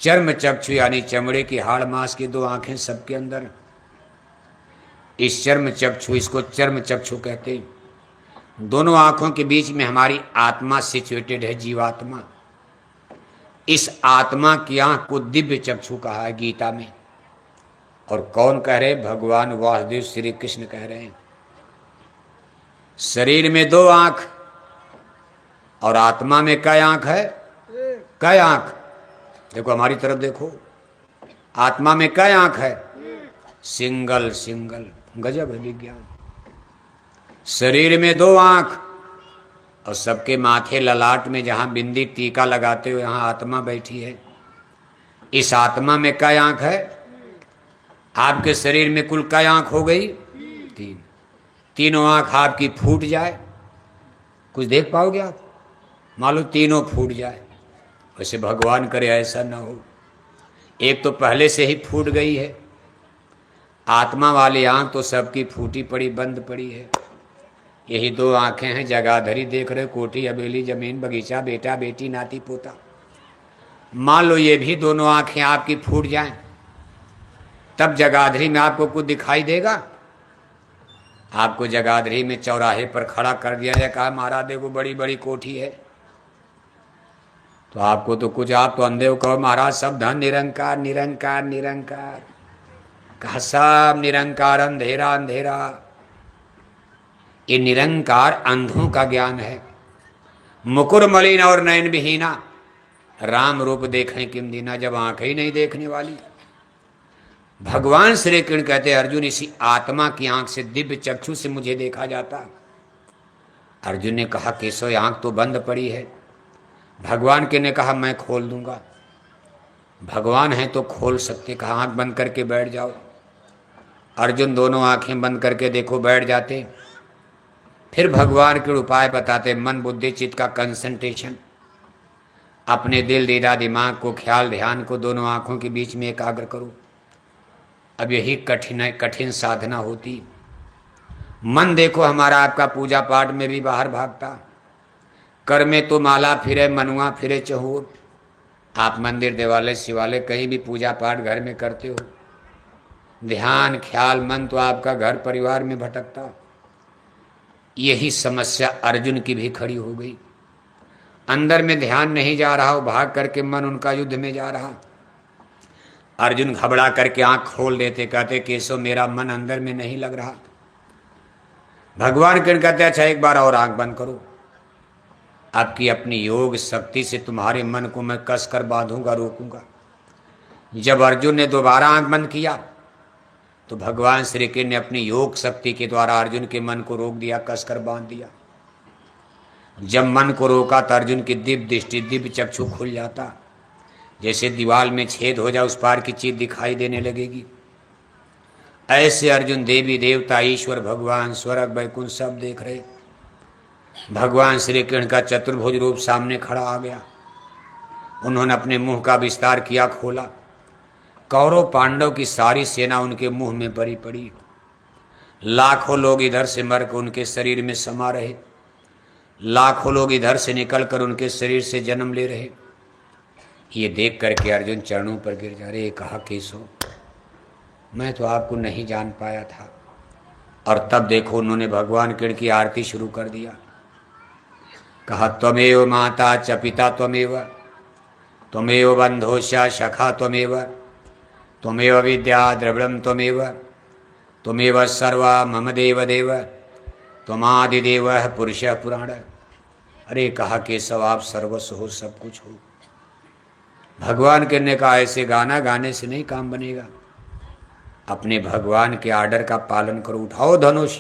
[SPEAKER 2] चर्म चक्षु यानी चमड़े की हाड़ मांस की दो आँखें सबके अंदर। इस चर्म चक्षु, इसको चर्म चक्षु कहते। दोनों आँखों के बीच में हमारी आत्मा सिचुएटेड है, जीवात्मा। इस आत्मा की आँख को दिव्य चक्षु कहा है गीता में। और कौन कह रहे? भगवान वासुदेव श्री कृष्ण कह रहे हैं। शरीर में दो आँख और आत्मा में कई आँख है? कई आँख? देखो हमारी तरफ देखो, आत्मा में कई आँख है? Single single. गजब है विज्ञान। शरीर में दो आँख और सबके माथे ललाट में जहाँ बिंदी टीका लगाते हो यहाँ आत्मा बैठी है। इस आत्मा में कई आँख है? आपके शरीर में कुल कई आँख हो गई? तीन। तीनों आँख आपकी फूट जाए, कुछ देख पाओगे आप? मान लो तीनों फूट जाए। वैसे भगवान करे ऐसा ना हो। एक तो पहले से ही फूट गई है, आत्मा वाली आँख तो सबकी फूटी पड़ी, बंद पड़ी है। यही दो आँखें हैं, जगाधरी देख रहे, कोठी हवेली जमीन बगीचा, बेटा बेटी नाती पोता। मान लो ये भी दोनों आंखें आपकी फूट जाएं, तब जगाधरी में आपको कुछ दिखाई देगा? आपको जगाधरी में चौराहे पर खड़ा कर दिया जाए, कहा महाराज देखो बड़ी बड़ी कोठी है, तो आपको तो कुछ, आप तो अंधे हो, कहो महाराज सब धन निरंकार निरंकार निरंकार, कहा सब निरंकार, अंधेरा अंधेरा। ये निरंकार अंधों का ज्ञान है। मुकुर मलिन और नयन विहीना, राम रूप देखें किम दीना, जब आंखें ही नहीं देखने वाली। भगवान श्री कृष्ण कहते अर्जुन इसी आत्मा की आंख से, दिव्य चक्षु से मुझे देखा जाता। अर्जुन ने कहा केशव आंख तो बंद पड़ी है। भगवान के ने कहा मैं खोल दूंगा। भगवान है तो खोल सकते, कहा आंख बंद करके बैठ जाओ। अर्जुन दोनों आंखें बंद करके देखो बैठ जाते। फिर भगवान के उपाय बताते, मन बुद्धि चित्त का कंसंट्रेशन, अपने दिल दीदा दिमाग को, ख्याल ध्यान को दोनों आंखों के बीच में एकाग्र करो। अब यही कठिन साधना होती। मन देखो हमारा आपका पूजा पाठ में भी बाहर भागता, कर में तो माला फिरे मनुआ फिरे चहूर। आप मंदिर देवालय शिवालय कहीं भी पूजा पाठ घर में करते हो, ध्यान ख्याल मन तो आपका घर परिवार में भटकता। यही समस्या अर्जुन की भी खड़ी हो गई। अंदर में ध्यान नहीं जा रहा हो, भाग करके मन उनका युद्ध में जा रहा। अर्जुन घबरा करके आंख खोल देते, कहते केशव मेरा मन अंदर में नहीं लग रहा। भगवान कृष्ण कहते अच्छा एक बार और आंख बंद करो, आपकी अपनी योग शक्ति से तुम्हारे मन को मैं कस कर बांधूंगा, रोकूंगा। जब अर्जुन ने दोबारा आंख बंद किया तो भगवान श्री कृष्ण ने अपनी योग शक्ति के द्वारा अर्जुन के मन को रोक दिया, कस कर बांध दिया। जब मन को रोका तो अर्जुन की दिव्य दृष्टि, दिव्य चक्षु खुल जाता, जैसे दीवार में छेद हो जाए उस पार की चीज दिखाई देने लगेगी। ऐसे अर्जुन देवी देवता ईश्वर भगवान स्वर्ग वैकुंठ सब देख रहे। भगवान श्री कृष्ण का चतुर्भुज रूप सामने खड़ा आ गया। उन्होंने अपने मुंह का विस्तार किया, खोला। कौरव पांडव की सारी सेना उनके मुंह में भरी पड़ी। लाखों लोग इधर से मरकर उनके शरीर में समा रहे, लाखों लोग इधर से निकलकर उनके शरीर से जन्म ले रहे। ये देख करके अर्जुन चरणों पर गिर जा रहे। कहा केशव मैं तो आपको नहीं जान पाया था। और तब देखो उन्होंने भगवान कृष्ण की आरती शुरू कर दिया। कहा त्वमेव माता च पिता त्वमेव, त्वमेव बंधोश्च सखा त्वमेव, त्वमेव विद्या द्रविणं त्वमेव, त्वमेव सर्वा मम देव देव, त्वमादिदेवः पुरुषः पुराण। अरे कहा केशव आप सर्वस्व हो, सब कुछ हो। भगवान के ने कहा ऐसे गाना गाने से नहीं काम बनेगा, अपने भगवान के आर्डर का पालन करो। उठाओ धनुष,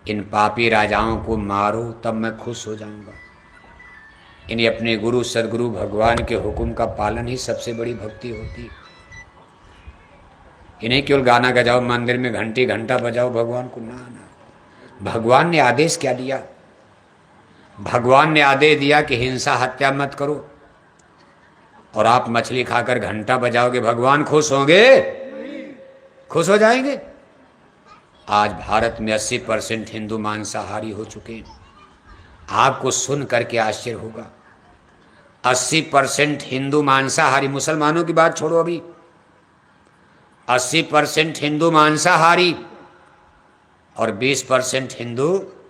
[SPEAKER 2] इन पापी राजाओं को मारो, तब मैं खुश हो जाऊंगा। इन्हें अपने गुरु सदगुरु भगवान के हुक्म का पालन ही सबसे बड़ी भक्ति होती। इन्हें केवल गाना गजाओ, मंदिर में घंटी घंटा बजाओ भगवान को, ना। भगवान ने आदेश क्या दिया? भगवान ने आदेश दिया कि हिंसा हत्या मत करो, और आप मछली खाकर घंटा बजाओगे, भगवान खुश होंगे? खुश हो जाएंगे? आज भारत में 80% हिंदू मांसाहारी हो चुके हैं। आपको सुन करके आश्चर्य होगा, 80% हिंदू मांसाहारी। मुसलमानों की बात छोड़ो, अभी 80% हिंदू मांसाहारी और 20% हिंदू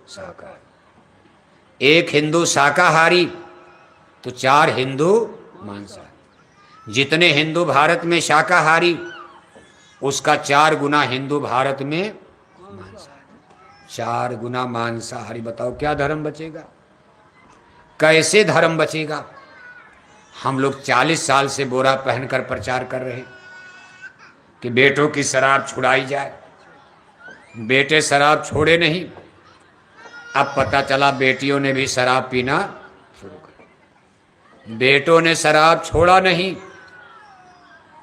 [SPEAKER 2] शाकाहारी। एक हिंदू शाकाहारी तो 4 हिंदू मांसाहारी। जितने हिंदू भारत में शाकाहारी, उसका 4 गुना हिंदू भारत में मांसाहारी। 4 गुना मांसाहारी। बताओ क्या धर्म बचेगा? कैसे धर्म बचेगा? हम लोग 40 साल से बोरा पहनकर प्रचार कर रहे हैं कि बेटों की शराब छुड़ाई जाए। बेटे शराब छोड़े नहीं, अब पता चला बेटियों ने भी शराब पीना शुरू कर। बेटों ने शराब छोड़ा नहीं,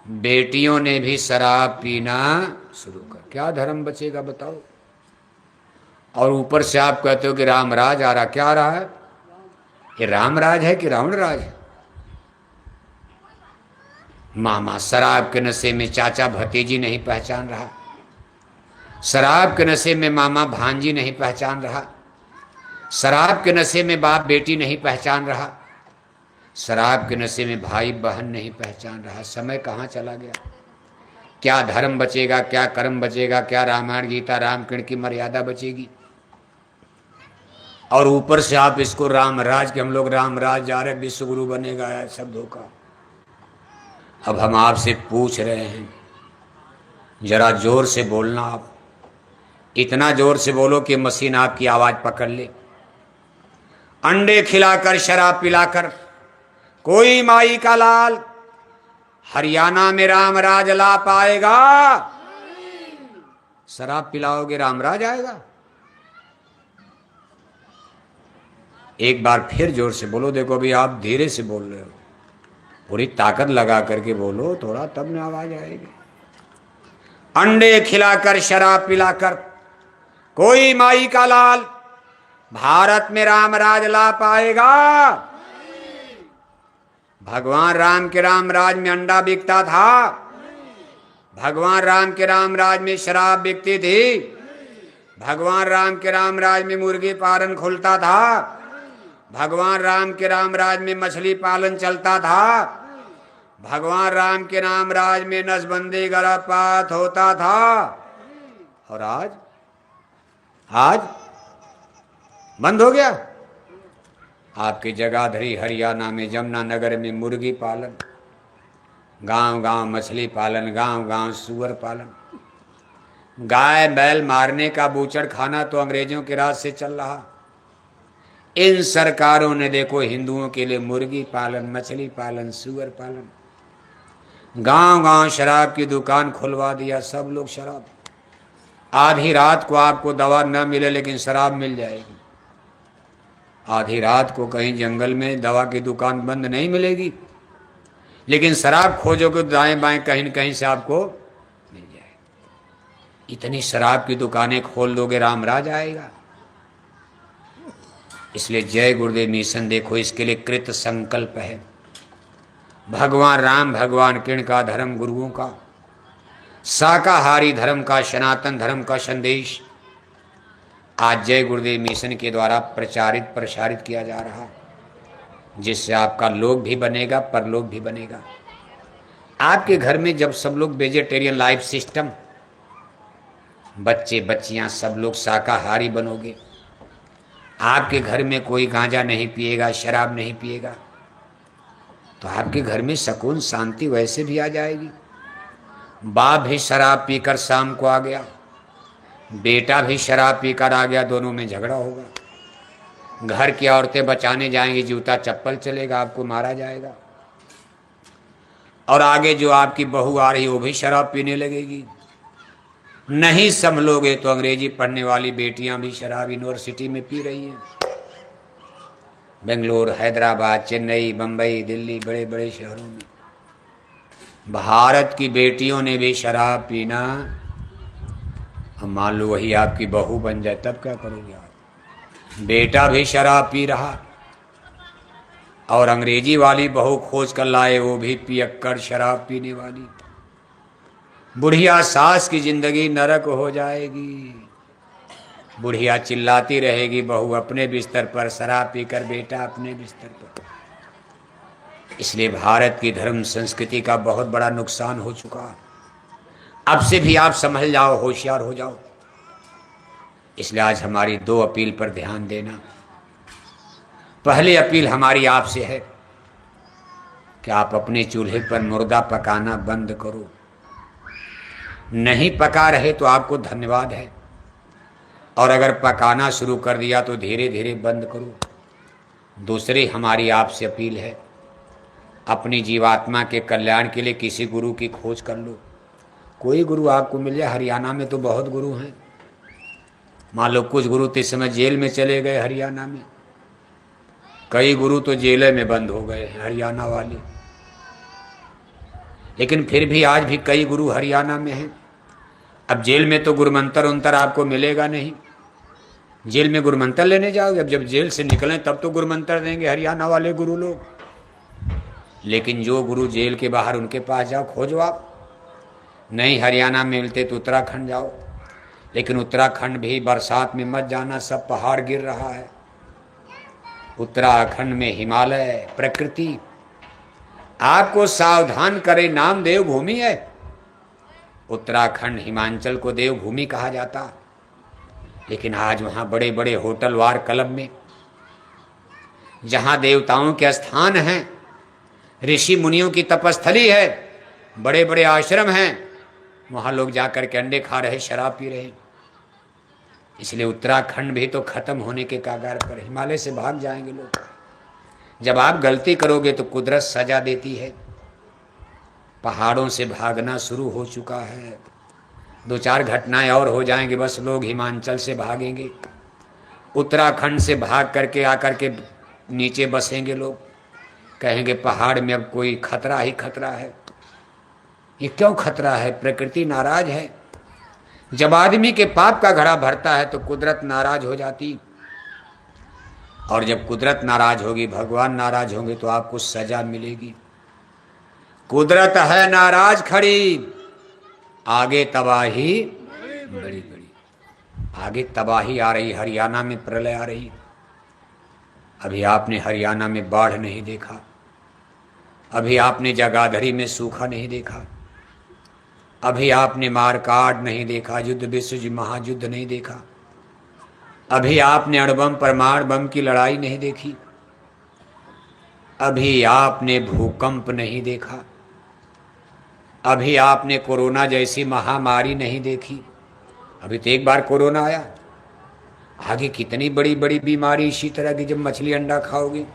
[SPEAKER 2] बेटियों ने भी शराब पीना शुरू कर। क्या धर्म बचेगा बताओ? और ऊपर से आप कहते हो कि रामराज आ रहा। क्या आ रहा है? ये रामराज है कि रावण राज है? मामा शराब के नशे में चाचा भतीजी नहीं पहचान रहा, शराब के नशे में मामा भांजी नहीं पहचान रहा, शराब के नशे में बाप बेटी नहीं पहचान रहा, शराब के नशे में भाई बहन नहीं पहचान रहा, समय कहाँ चला गया। क्या धर्म बचेगा, क्या कर्म बचेगा, क्या रामायण गीता रामकृष्ण की मर्यादा बचेगी। और ऊपर से आप इसको रामराज के, हम लोग रामराज जा रहे, विश्व गुरु बनेगा, है सब धोखा। अब हम आपसे पूछ रहे हैं, जरा जोर से बोलना। आप इतना जोर से बोलो कि मशीन आपकी आवाज पकड़ ले। अंडे खिलाकर शराब पिलाकर कोई माई का लाल हरियाणा में रामराज ला पाएगा। शराब पिलाओगे रामराज आएगा। एक बार फिर जोर से बोलो। देखो अभी आप धीरे से बोल रहे हो, पूरी ताकत लगा करके बोलो थोड़ा, तब ना आवाज आएगी। अंडे खिलाकर शराब पिलाकर कोई माई का लाल भारत में रामराज ला पाएगा। भगवान राम के रामराज में अंडा बिकता था, भगवान राम के रामराज में शराब बिकती थी, भगवान राम के रामराज में मुर्गी पालन खुलता था, भगवान राम के रामराज में मछली पालन चलता था, भगवान राम के रामराज में नसबंदी गर्भपात होता था। और आज बंद हो गया। आपकी जगाधरी हरियाणा में जमुनानगर में मुर्गी पालन, गांव गांव मछली पालन, गांव गांव सुअर पालन, गाय बैल मारने का बूचड़ खाना तो अंग्रेजों के राज से चल रहा। इन सरकारों ने देखो हिंदुओं के लिए मुर्गी पालन, मछली पालन, सुअर पालन, गांव गांव शराब की दुकान खुलवा दिया। सब लोग शराब, आधी रात को आपको दवा न मिले लेकिन शराब मिल जाएगी। आधी रात को कहीं जंगल में दवा की दुकान बंद नहीं मिलेगी, लेकिन शराब खोजोगे दाएं बाएं कहीं न कहीं से आपको मिल जाएगी। इतनी शराब की दुकानें खोल दोगे, रामराज आएगा। इसलिए जय गुरुदेव मिशन देखो इसके लिए कृत संकल्प है। भगवान राम भगवान कृष्ण का धर्म, गुरुओं का शाकाहारी धर्म का, सनातन धर्म का संदेश आज जय गुरुदेव मिशन के द्वारा प्रचारित प्रसारित किया जा रहा, जिससे आपका लोक भी बनेगा, परलोक भी बनेगा। आपके घर में जब सब लोग वेजिटेरियन लाइफ सिस्टम, बच्चे बच्चियां सब लोग शाकाहारी बनोगे, आपके घर में कोई गांजा नहीं पिएगा, शराब नहीं पिएगा, तो आपके घर में सुकून शांति वैसे भी आ जाएगी। बाप भी शराब पीकर शाम को आ गया, बेटा भी शराब पीकर आ गया, दोनों में झगड़ा होगा। घर की औरतें बचाने जाएंगी, जूता चप्पल चलेगा, आपको मारा जाएगा। और आगे जो आपकी बहू आ रही वो भी शराब पीने लगेगी। नहीं संभलोगे तो अंग्रेजी पढ़ने वाली बेटियां भी शराब यूनिवर्सिटी में पी रही हैं। बेंगलोर, हैदराबाद, चेन्नई, बम्बई, दिल्ली, बड़े बड़े शहरों में भारत की बेटियों ने भी शराब पीना। अब मान लो वही आपकी बहू बन जाए, तब क्या करोगे आप? बेटा भी शराब पी रहा, और अंग्रेजी वाली बहू खोज कर लाए, वो भी पियक्कड़ शराब पीने वाली। बुढ़िया सास की जिंदगी नरक हो जाएगी। बुढ़िया चिल्लाती रहेगी, बहू अपने बिस्तर पर, शराब पीकर बेटा अपने बिस्तर पर। इसलिए भारत की धर्म संस्कृति का बहुत बड़ा नुकसान हो चुका। अब से भी आप संभल जाओ, होशियार हो जाओ। इसलिए आज हमारी दो अपील पर ध्यान देना। पहली अपील हमारी आपसे है कि आप अपने चूल्हे पर मुर्दा पकाना बंद करो। नहीं पका रहे तो आपको धन्यवाद है, और अगर पकाना शुरू कर दिया तो धीरे धीरे बंद करो। दूसरी हमारी आपसे अपील है, अपनी जीवात्मा के कल्याण के लिए किसी गुरु की खोज कर लो। कोई गुरु आपको मिल जाए। हरियाणा में तो बहुत गुरु हैं। मान लो कुछ गुरु तो इस समय जेल में चले गए हरियाणा में, कई गुरु तो जेल में बंद हो गए हैं हरियाणा वाले, लेकिन फिर भी आज भी कई गुरु हरियाणा में हैं। अब जेल में तो गुरुमंत्र उन्तर आपको मिलेगा नहीं, जेल में गुरुमंत्र लेने जाओगे। अब जब जेल से निकलें तब तो गुरुमंत्र देंगे हरियाणा वाले गुरु लोग। लेकिन जो गुरु जेल के बाहर, उनके पास जाओ, खोजो आप। नहीं हरियाणा में मिलते तो उत्तराखंड जाओ, लेकिन उत्तराखंड भी बरसात में मत जाना, सब पहाड़ गिर रहा है। उत्तराखंड में हिमालय, प्रकृति, आपको सावधान करे, नाम देवभूमि है। उत्तराखंड हिमाचल को देवभूमि कहा जाता, लेकिन आज वहां बड़े बड़े होटल वार क्लब में, जहां देवताओं के स्थान हैं, ऋषि मुनियों की तपस्थली है, बड़े बड़े आश्रम हैं, वहां लोग जाकर के अंडे खा रहे, शराब पी रहे। इसलिए उत्तराखंड भी तो खत्म होने के कगार पर, हिमालय से भाग जाएंगे लोग। जब आप गलती करोगे तो कुदरत सजा देती है। पहाड़ों से भागना शुरू हो चुका है, 2-4 घटनाएं और हो जाएंगे, बस लोग हिमाचल से भागेंगे, उत्तराखंड से भाग करके आकर के नीचे बसेंगे। लोग कहेंगे पहाड़ में अब कोई खतरा ही खतरा है। ये क्यों खतरा है? प्रकृति नाराज है। जब आदमी के पाप का घड़ा भरता है तो कुदरत नाराज हो जाती, और जब कुदरत नाराज होगी, भगवान नाराज होंगे, तो आपको सजा मिलेगी। कुदरत है नाराज खड़ी, आगे तबाही बड़ी बड़ी, आगे तबाही आ रही। हरियाणा में प्रलय आ रही। अभी आपने हरियाणा में बाढ़ नहीं देखा, अभी आपने जगाधरी में सूखा नहीं देखा, अभी आपने मारकाट नहीं देखा, युद्ध विश्व महायुद्ध नहीं देखा, अभी आपने अणुबम परमाणु बम की लड़ाई नहीं देखी, अभी आपने भूकंप नहीं देखा, अभी आपने कोरोना जैसी महामारी नहीं देखी। अभी तो एक बार कोरोना आया, आगे कितनी बड़ी बड़ी बीमारी इसी तरह की, जब मछली अंडा खाओगे।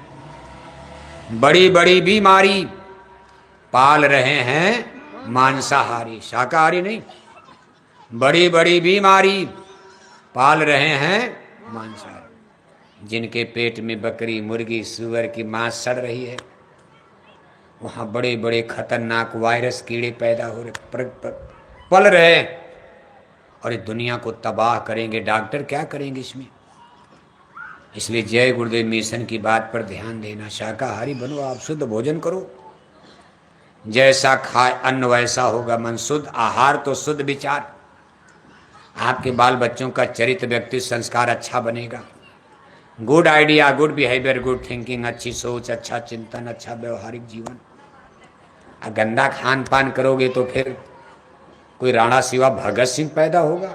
[SPEAKER 2] बड़ी बड़ी बीमारी पाल रहे हैं मांसाहारी, शाकाहारी नहीं। बड़ी बड़ी बीमारी पाल रहे हैं मांसाहारी, जिनके पेट में बकरी मुर्गी सूअर की मांस सड़ रही है, वहां बड़े बड़े खतरनाक वायरस कीड़े पैदा हो रहे, पल रहे हैं, और इस दुनिया को तबाह करेंगे। डॉक्टर क्या करेंगे इसमें? इसलिए जय गुरुदेव मिशन की बात पर ध्यान देना। शाकाहारी बनो, आप शुद्ध भोजन करो, जैसा खाए अन्न वैसा होगा मन। शुद्ध आहार तो शुद्ध विचार, आपके बाल बच्चों का चरित्र व्यक्ति संस्कार अच्छा बनेगा। Good idea, good behaviour, good thinking, अच्छी सोच, अच्छा चिंतन, अच्छा व्यवहारिक जीवन। गंदा खान पान करोगे तो फिर कोई राणा शिवा भगत सिंह पैदा होगा,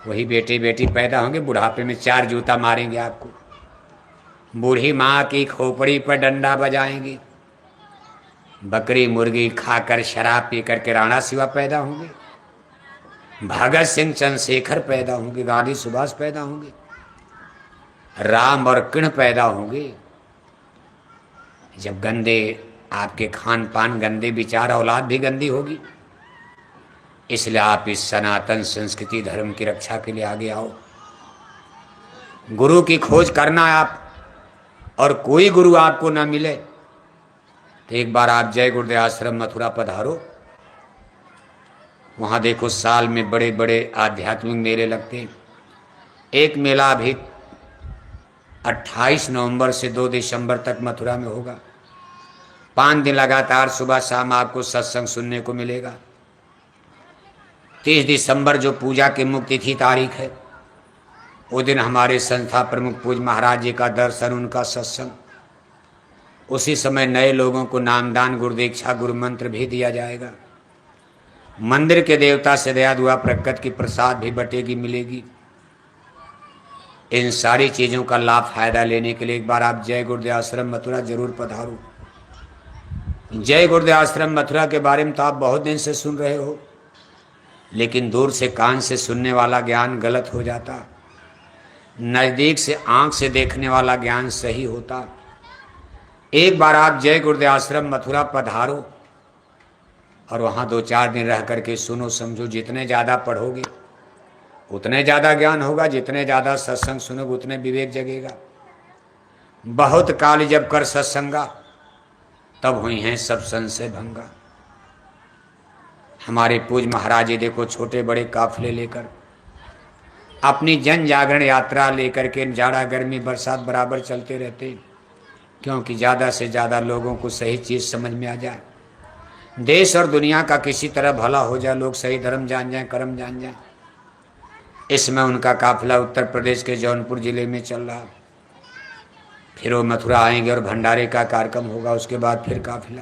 [SPEAKER 2] वही बेटे बेटी पैदा होंगे, बुढ़ापे में 4 जूता मारेंगे आपको, बूढ़ी माँ की खोपड़ी पर डंडा बजाएंगे। बकरी मुर्गी खाकर शराब पी करके राणा शिवा पैदा होंगे, भगत सिंह चंद्रशेखर पैदा होंगे, गांधी सुभाष पैदा होंगे, राम और कृष्ण पैदा होंगे। जब गंदे आपके खान पान, गंदे विचार, औलाद भी गंदी होगी। इसलिए आप इस सनातन संस्कृति धर्म की रक्षा के लिए आगे आओ। गुरु की खोज करना है आप, और कोई गुरु आपको ना मिले तो एक बार आप जय गुरुदेव आश्रम मथुरा पधारो। वहाँ देखो साल में बड़े बड़े आध्यात्मिक मेले लगते हैं। एक मेला अभी 28 नवंबर से 2 दिसंबर तक मथुरा में होगा। 5 दिन लगातार सुबह शाम आपको सत्संग सुनने को मिलेगा। 30 दिसंबर जो पूजा की मुक्ति तिथि तारीख है, वो दिन हमारे संस्था प्रमुख पूज्य महाराज जी का दर्शन, उनका सत्संग। उसी समय नए लोगों को नामदान, गुरु दीक्षा, गुरु मंत्र भी दिया जाएगा। मंदिर के देवता से दया दुआ प्रकट की प्रसाद भी बटेगी, मिलेगी। इन सारी चीज़ों का लाभ फायदा लेने के लिए एक बार आप जय गुरुदेव आश्रम मथुरा जरूर पधारो। जय गुरुदेव आश्रम मथुरा के बारे में तो आप बहुत दिन से सुन रहे हो, लेकिन दूर से कान से सुनने वाला ज्ञान गलत हो जाता, नज़दीक से आंख से देखने वाला ज्ञान सही होता। एक बार आप जय गुरुदेव आश्रम मथुरा पधारो और वहाँ 2-4 दिन रह करके सुनो समझो। जितने ज़्यादा पढ़ोगे उतने ज़्यादा ज्ञान होगा, जितने ज़्यादा सत्संग सुनोगे उतने विवेक जगेगा। बहुत काल जब कर सत्संगा, तब हुई हैं सब संशय भंगा। हमारे पूज्य महाराज जी देखो छोटे बड़े काफिले लेकर अपनी जन जागरण यात्रा लेकर के जाड़ा गर्मी बरसात बराबर चलते रहते, क्योंकि ज़्यादा से ज़्यादा लोगों को सही चीज़ समझ में आ जाए, देश और दुनिया का किसी तरह भला हो जाए, लोग सही धर्म जान जाएं, कर्म जान जाएं। इसमें उनका काफिला उत्तर प्रदेश के जौनपुर जिले में चल रहा। फिर वो मथुरा आएंगे और भंडारे का कार्यक्रम होगा, उसके बाद फिर काफिला।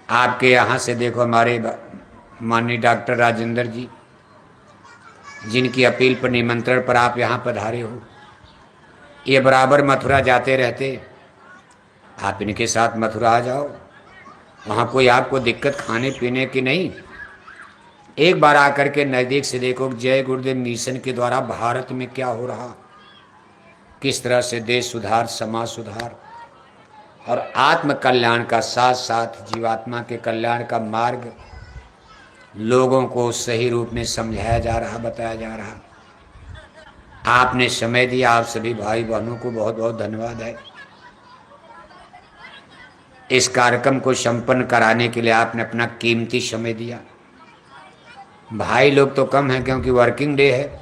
[SPEAKER 2] आपके यहाँ से देखो हमारे माननीय डॉक्टर राजेंद्र जी, जिनकी अपील पर निमंत्रण पर आप यहाँ पधारे हो, ये बराबर मथुरा जाते रहते। आप इनके साथ मथुरा आ जाओ, वहाँ कोई आपको दिक्कत खाने पीने की नहीं। एक बार आकर के नज़दीक से देखो जय गुरुदेव मिशन के द्वारा भारत में क्या हो रहा, किस तरह से देश सुधार, समाज सुधार और आत्म कल्याण का साथ साथ जीवात्मा के कल्याण का मार्ग लोगों को सही रूप में समझाया जा रहा, बताया जा रहा। आपने समय दिया, आप सभी भाई बहनों को बहुत बहुत धन्यवाद है। इस कार्यक्रम को संपन्न कराने के लिए आपने अपना कीमती समय दिया। भाई लोग तो कम हैं क्योंकि वर्किंग डे है,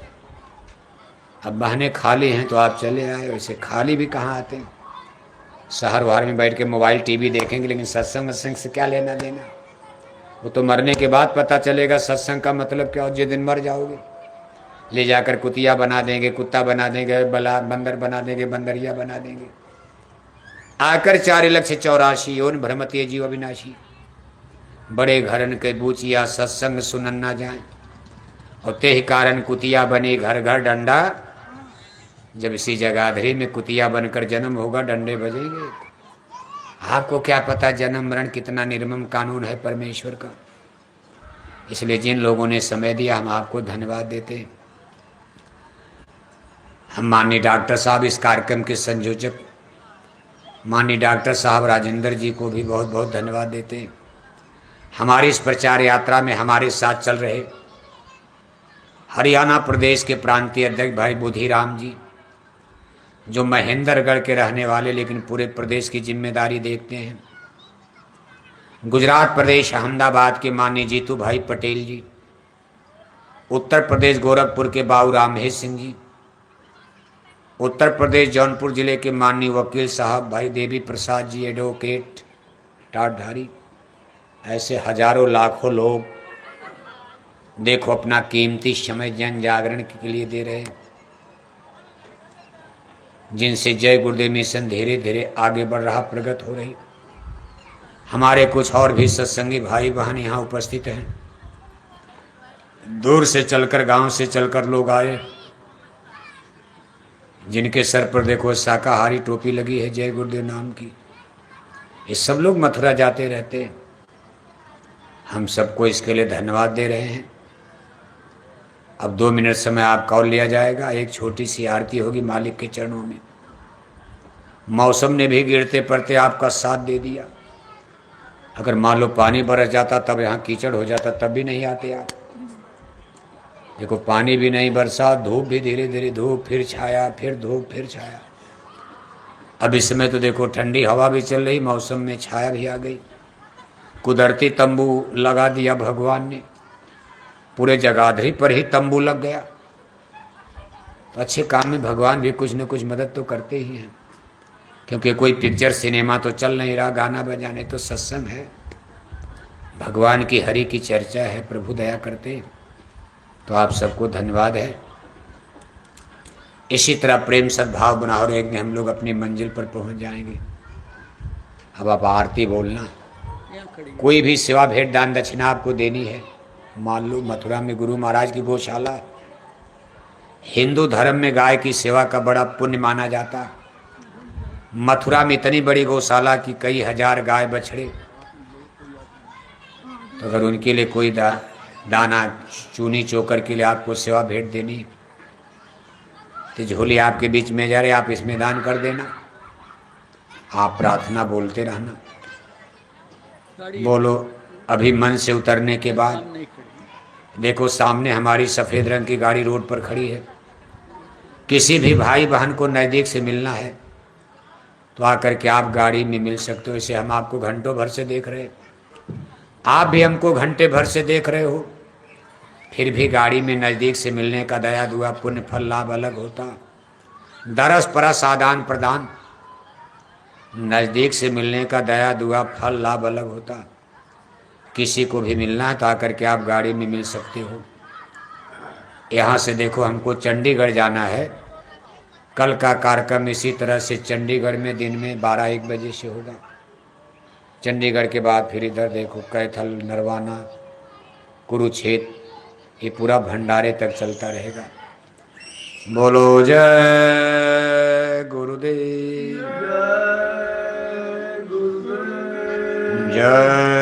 [SPEAKER 2] अब बहनें खाली हैं तो आप चले आए। वैसे खाली भी कहाँ आते हैं, शहर वहर में बैठ के मोबाइल टीवी देखेंगे, लेकिन सत्संग वत्संग से क्या लेना देना। वो तो मरने के बाद पता चलेगा सत्संग का मतलब क्या हो। जिस दिन मर जाओगे ले जाकर कुतिया बना देंगे, कुत्ता बना देंगे, बंदर बना देंगे, बंदरिया बना देंगे। आकर 4,84,000 योन भ्रमतीय जीव अविनाशी, बड़े घरन के बूचिया सत्संग सुनन ना जाए, और ते ही कारण कुतिया बने घर घर डंडा। जब इसी जगाधरी में कुतिया बनकर जन्म होगा, डंडे बजेंगे। आपको क्या पता जन्म मरण कितना निर्मम कानून है परमेश्वर का। इसलिए जिन लोगों ने समय दिया, हम आपको धन्यवाद देते हैं। हम माननीय डॉक्टर साहब, इस कार्यक्रम के संयोजक माननीय डॉक्टर साहब राजेंद्र जी को भी बहुत बहुत धन्यवाद देते हैं। हमारी इस प्रचार यात्रा में हमारे साथ चल रहे हरियाणा प्रदेश के प्रांतीय अध्यक्ष भाई बुधिराम जी, जो महेंद्रगढ़ के रहने वाले लेकिन पूरे प्रदेश की जिम्मेदारी देखते हैं। गुजरात प्रदेश अहमदाबाद के माननीय जीतू भाई पटेल जी, उत्तर प्रदेश गोरखपुर के बाबू रामहेश सिंह जी, उत्तर प्रदेश जौनपुर जिले के माननीय वकील साहब भाई देवी प्रसाद जी एडवोकेट टाटधारी। ऐसे हजारों लाखों लोग देखो अपना कीमती समय जन जागरण के लिए दे रहे हैं, जिनसे जय गुरुदेव मिशन धीरे धीरे आगे बढ़ रहा, प्रगत हो रही। हमारे कुछ और भी सत्संगी भाई बहन यहाँ उपस्थित हैं। दूर से चलकर, गांव से चलकर लोग आए, जिनके सर पर देखो शाकाहारी टोपी लगी है जय गुरुदेव नाम की। ये सब लोग मथुरा जाते रहते हैं। हम सबको इसके लिए धन्यवाद दे रहे हैं। अब 2 मिनट समय आपका और लिया जाएगा, एक छोटी सी आरती होगी मालिक के चरणों में। मौसम ने भी गिरते पड़ते आपका साथ दे दिया। अगर मान लो पानी बरस जाता तब यहाँ कीचड़ हो जाता, तब भी नहीं आते आप। देखो पानी भी नहीं बरसा, धूप भी धीरे धीरे, धूप फिर छाया, फिर धूप फिर छाया। अब इस समय तो देखो ठंडी हवा भी चल रही, मौसम में छाया भी आ गई। कुदरती तंबू लगा दिया भगवान ने, पूरे जगाधरी पर ही तंबू लग गया। तो अच्छे काम में भगवान भी कुछ न कुछ मदद तो करते ही हैं, क्योंकि कोई पिक्चर सिनेमा तो चल नहीं रहा, गाना बजाने तो सत्संग है, भगवान की हरि की चर्चा है, प्रभु दया करते। तो आप सबको धन्यवाद है। इसी तरह प्रेम सद्भाव बना और एक दिन हम लोग अपनी मंजिल पर पहुंच जाएंगे। अब आप आरती बोलना। कोई भी सेवा भेंट दान दक्षिणा आपको देनी है, मान लो मथुरा में गुरु महाराज की गौशाला, हिंदू धर्म में गाय की सेवा का बड़ा पुण्य माना जाता। मथुरा में इतनी बड़ी गौशाला की कई हजार गाय बछड़े, तो अगर उनके लिए कोई दाना चूनी चोकर के लिए आपको सेवा भेंट देनी, तो झोली आपके बीच में जा रहे, आप इसमें दान कर देना। आप प्रार्थना बोलते रहना। बोलो अभी मन से उतरने के बाद देखो सामने हमारी सफ़ेद रंग की गाड़ी रोड पर खड़ी है। किसी भी भाई बहन को नज़दीक से मिलना है तो आकर के आप गाड़ी में मिल सकते हो। इसे हम आपको घंटों भर से देख रहे हैं, आप भी हमको घंटे भर से देख रहे हो, फिर भी गाड़ी में नज़दीक से मिलने का दया दुआ पुण्य फल लाभ अलग होता। दरस परस आदान प्रदान, नज़दीक से मिलने का दया दुआ फल लाभ अलग होता। किसी को भी मिलना है तो आकर के आप गाड़ी में मिल सकते हो। यहाँ से देखो हमको चंडीगढ़ जाना है, कल का कार्यक्रम इसी तरह से चंडीगढ़ में दिन में 12-1 बजे से होगा। चंडीगढ़ के बाद फिर इधर देखो कैथल, नरवाना, कुरुक्षेत्र, ये पूरा भंडारे तक चलता रहेगा। बोलो जय गुरुदेव,
[SPEAKER 3] जय गुरुदेव।
[SPEAKER 2] जय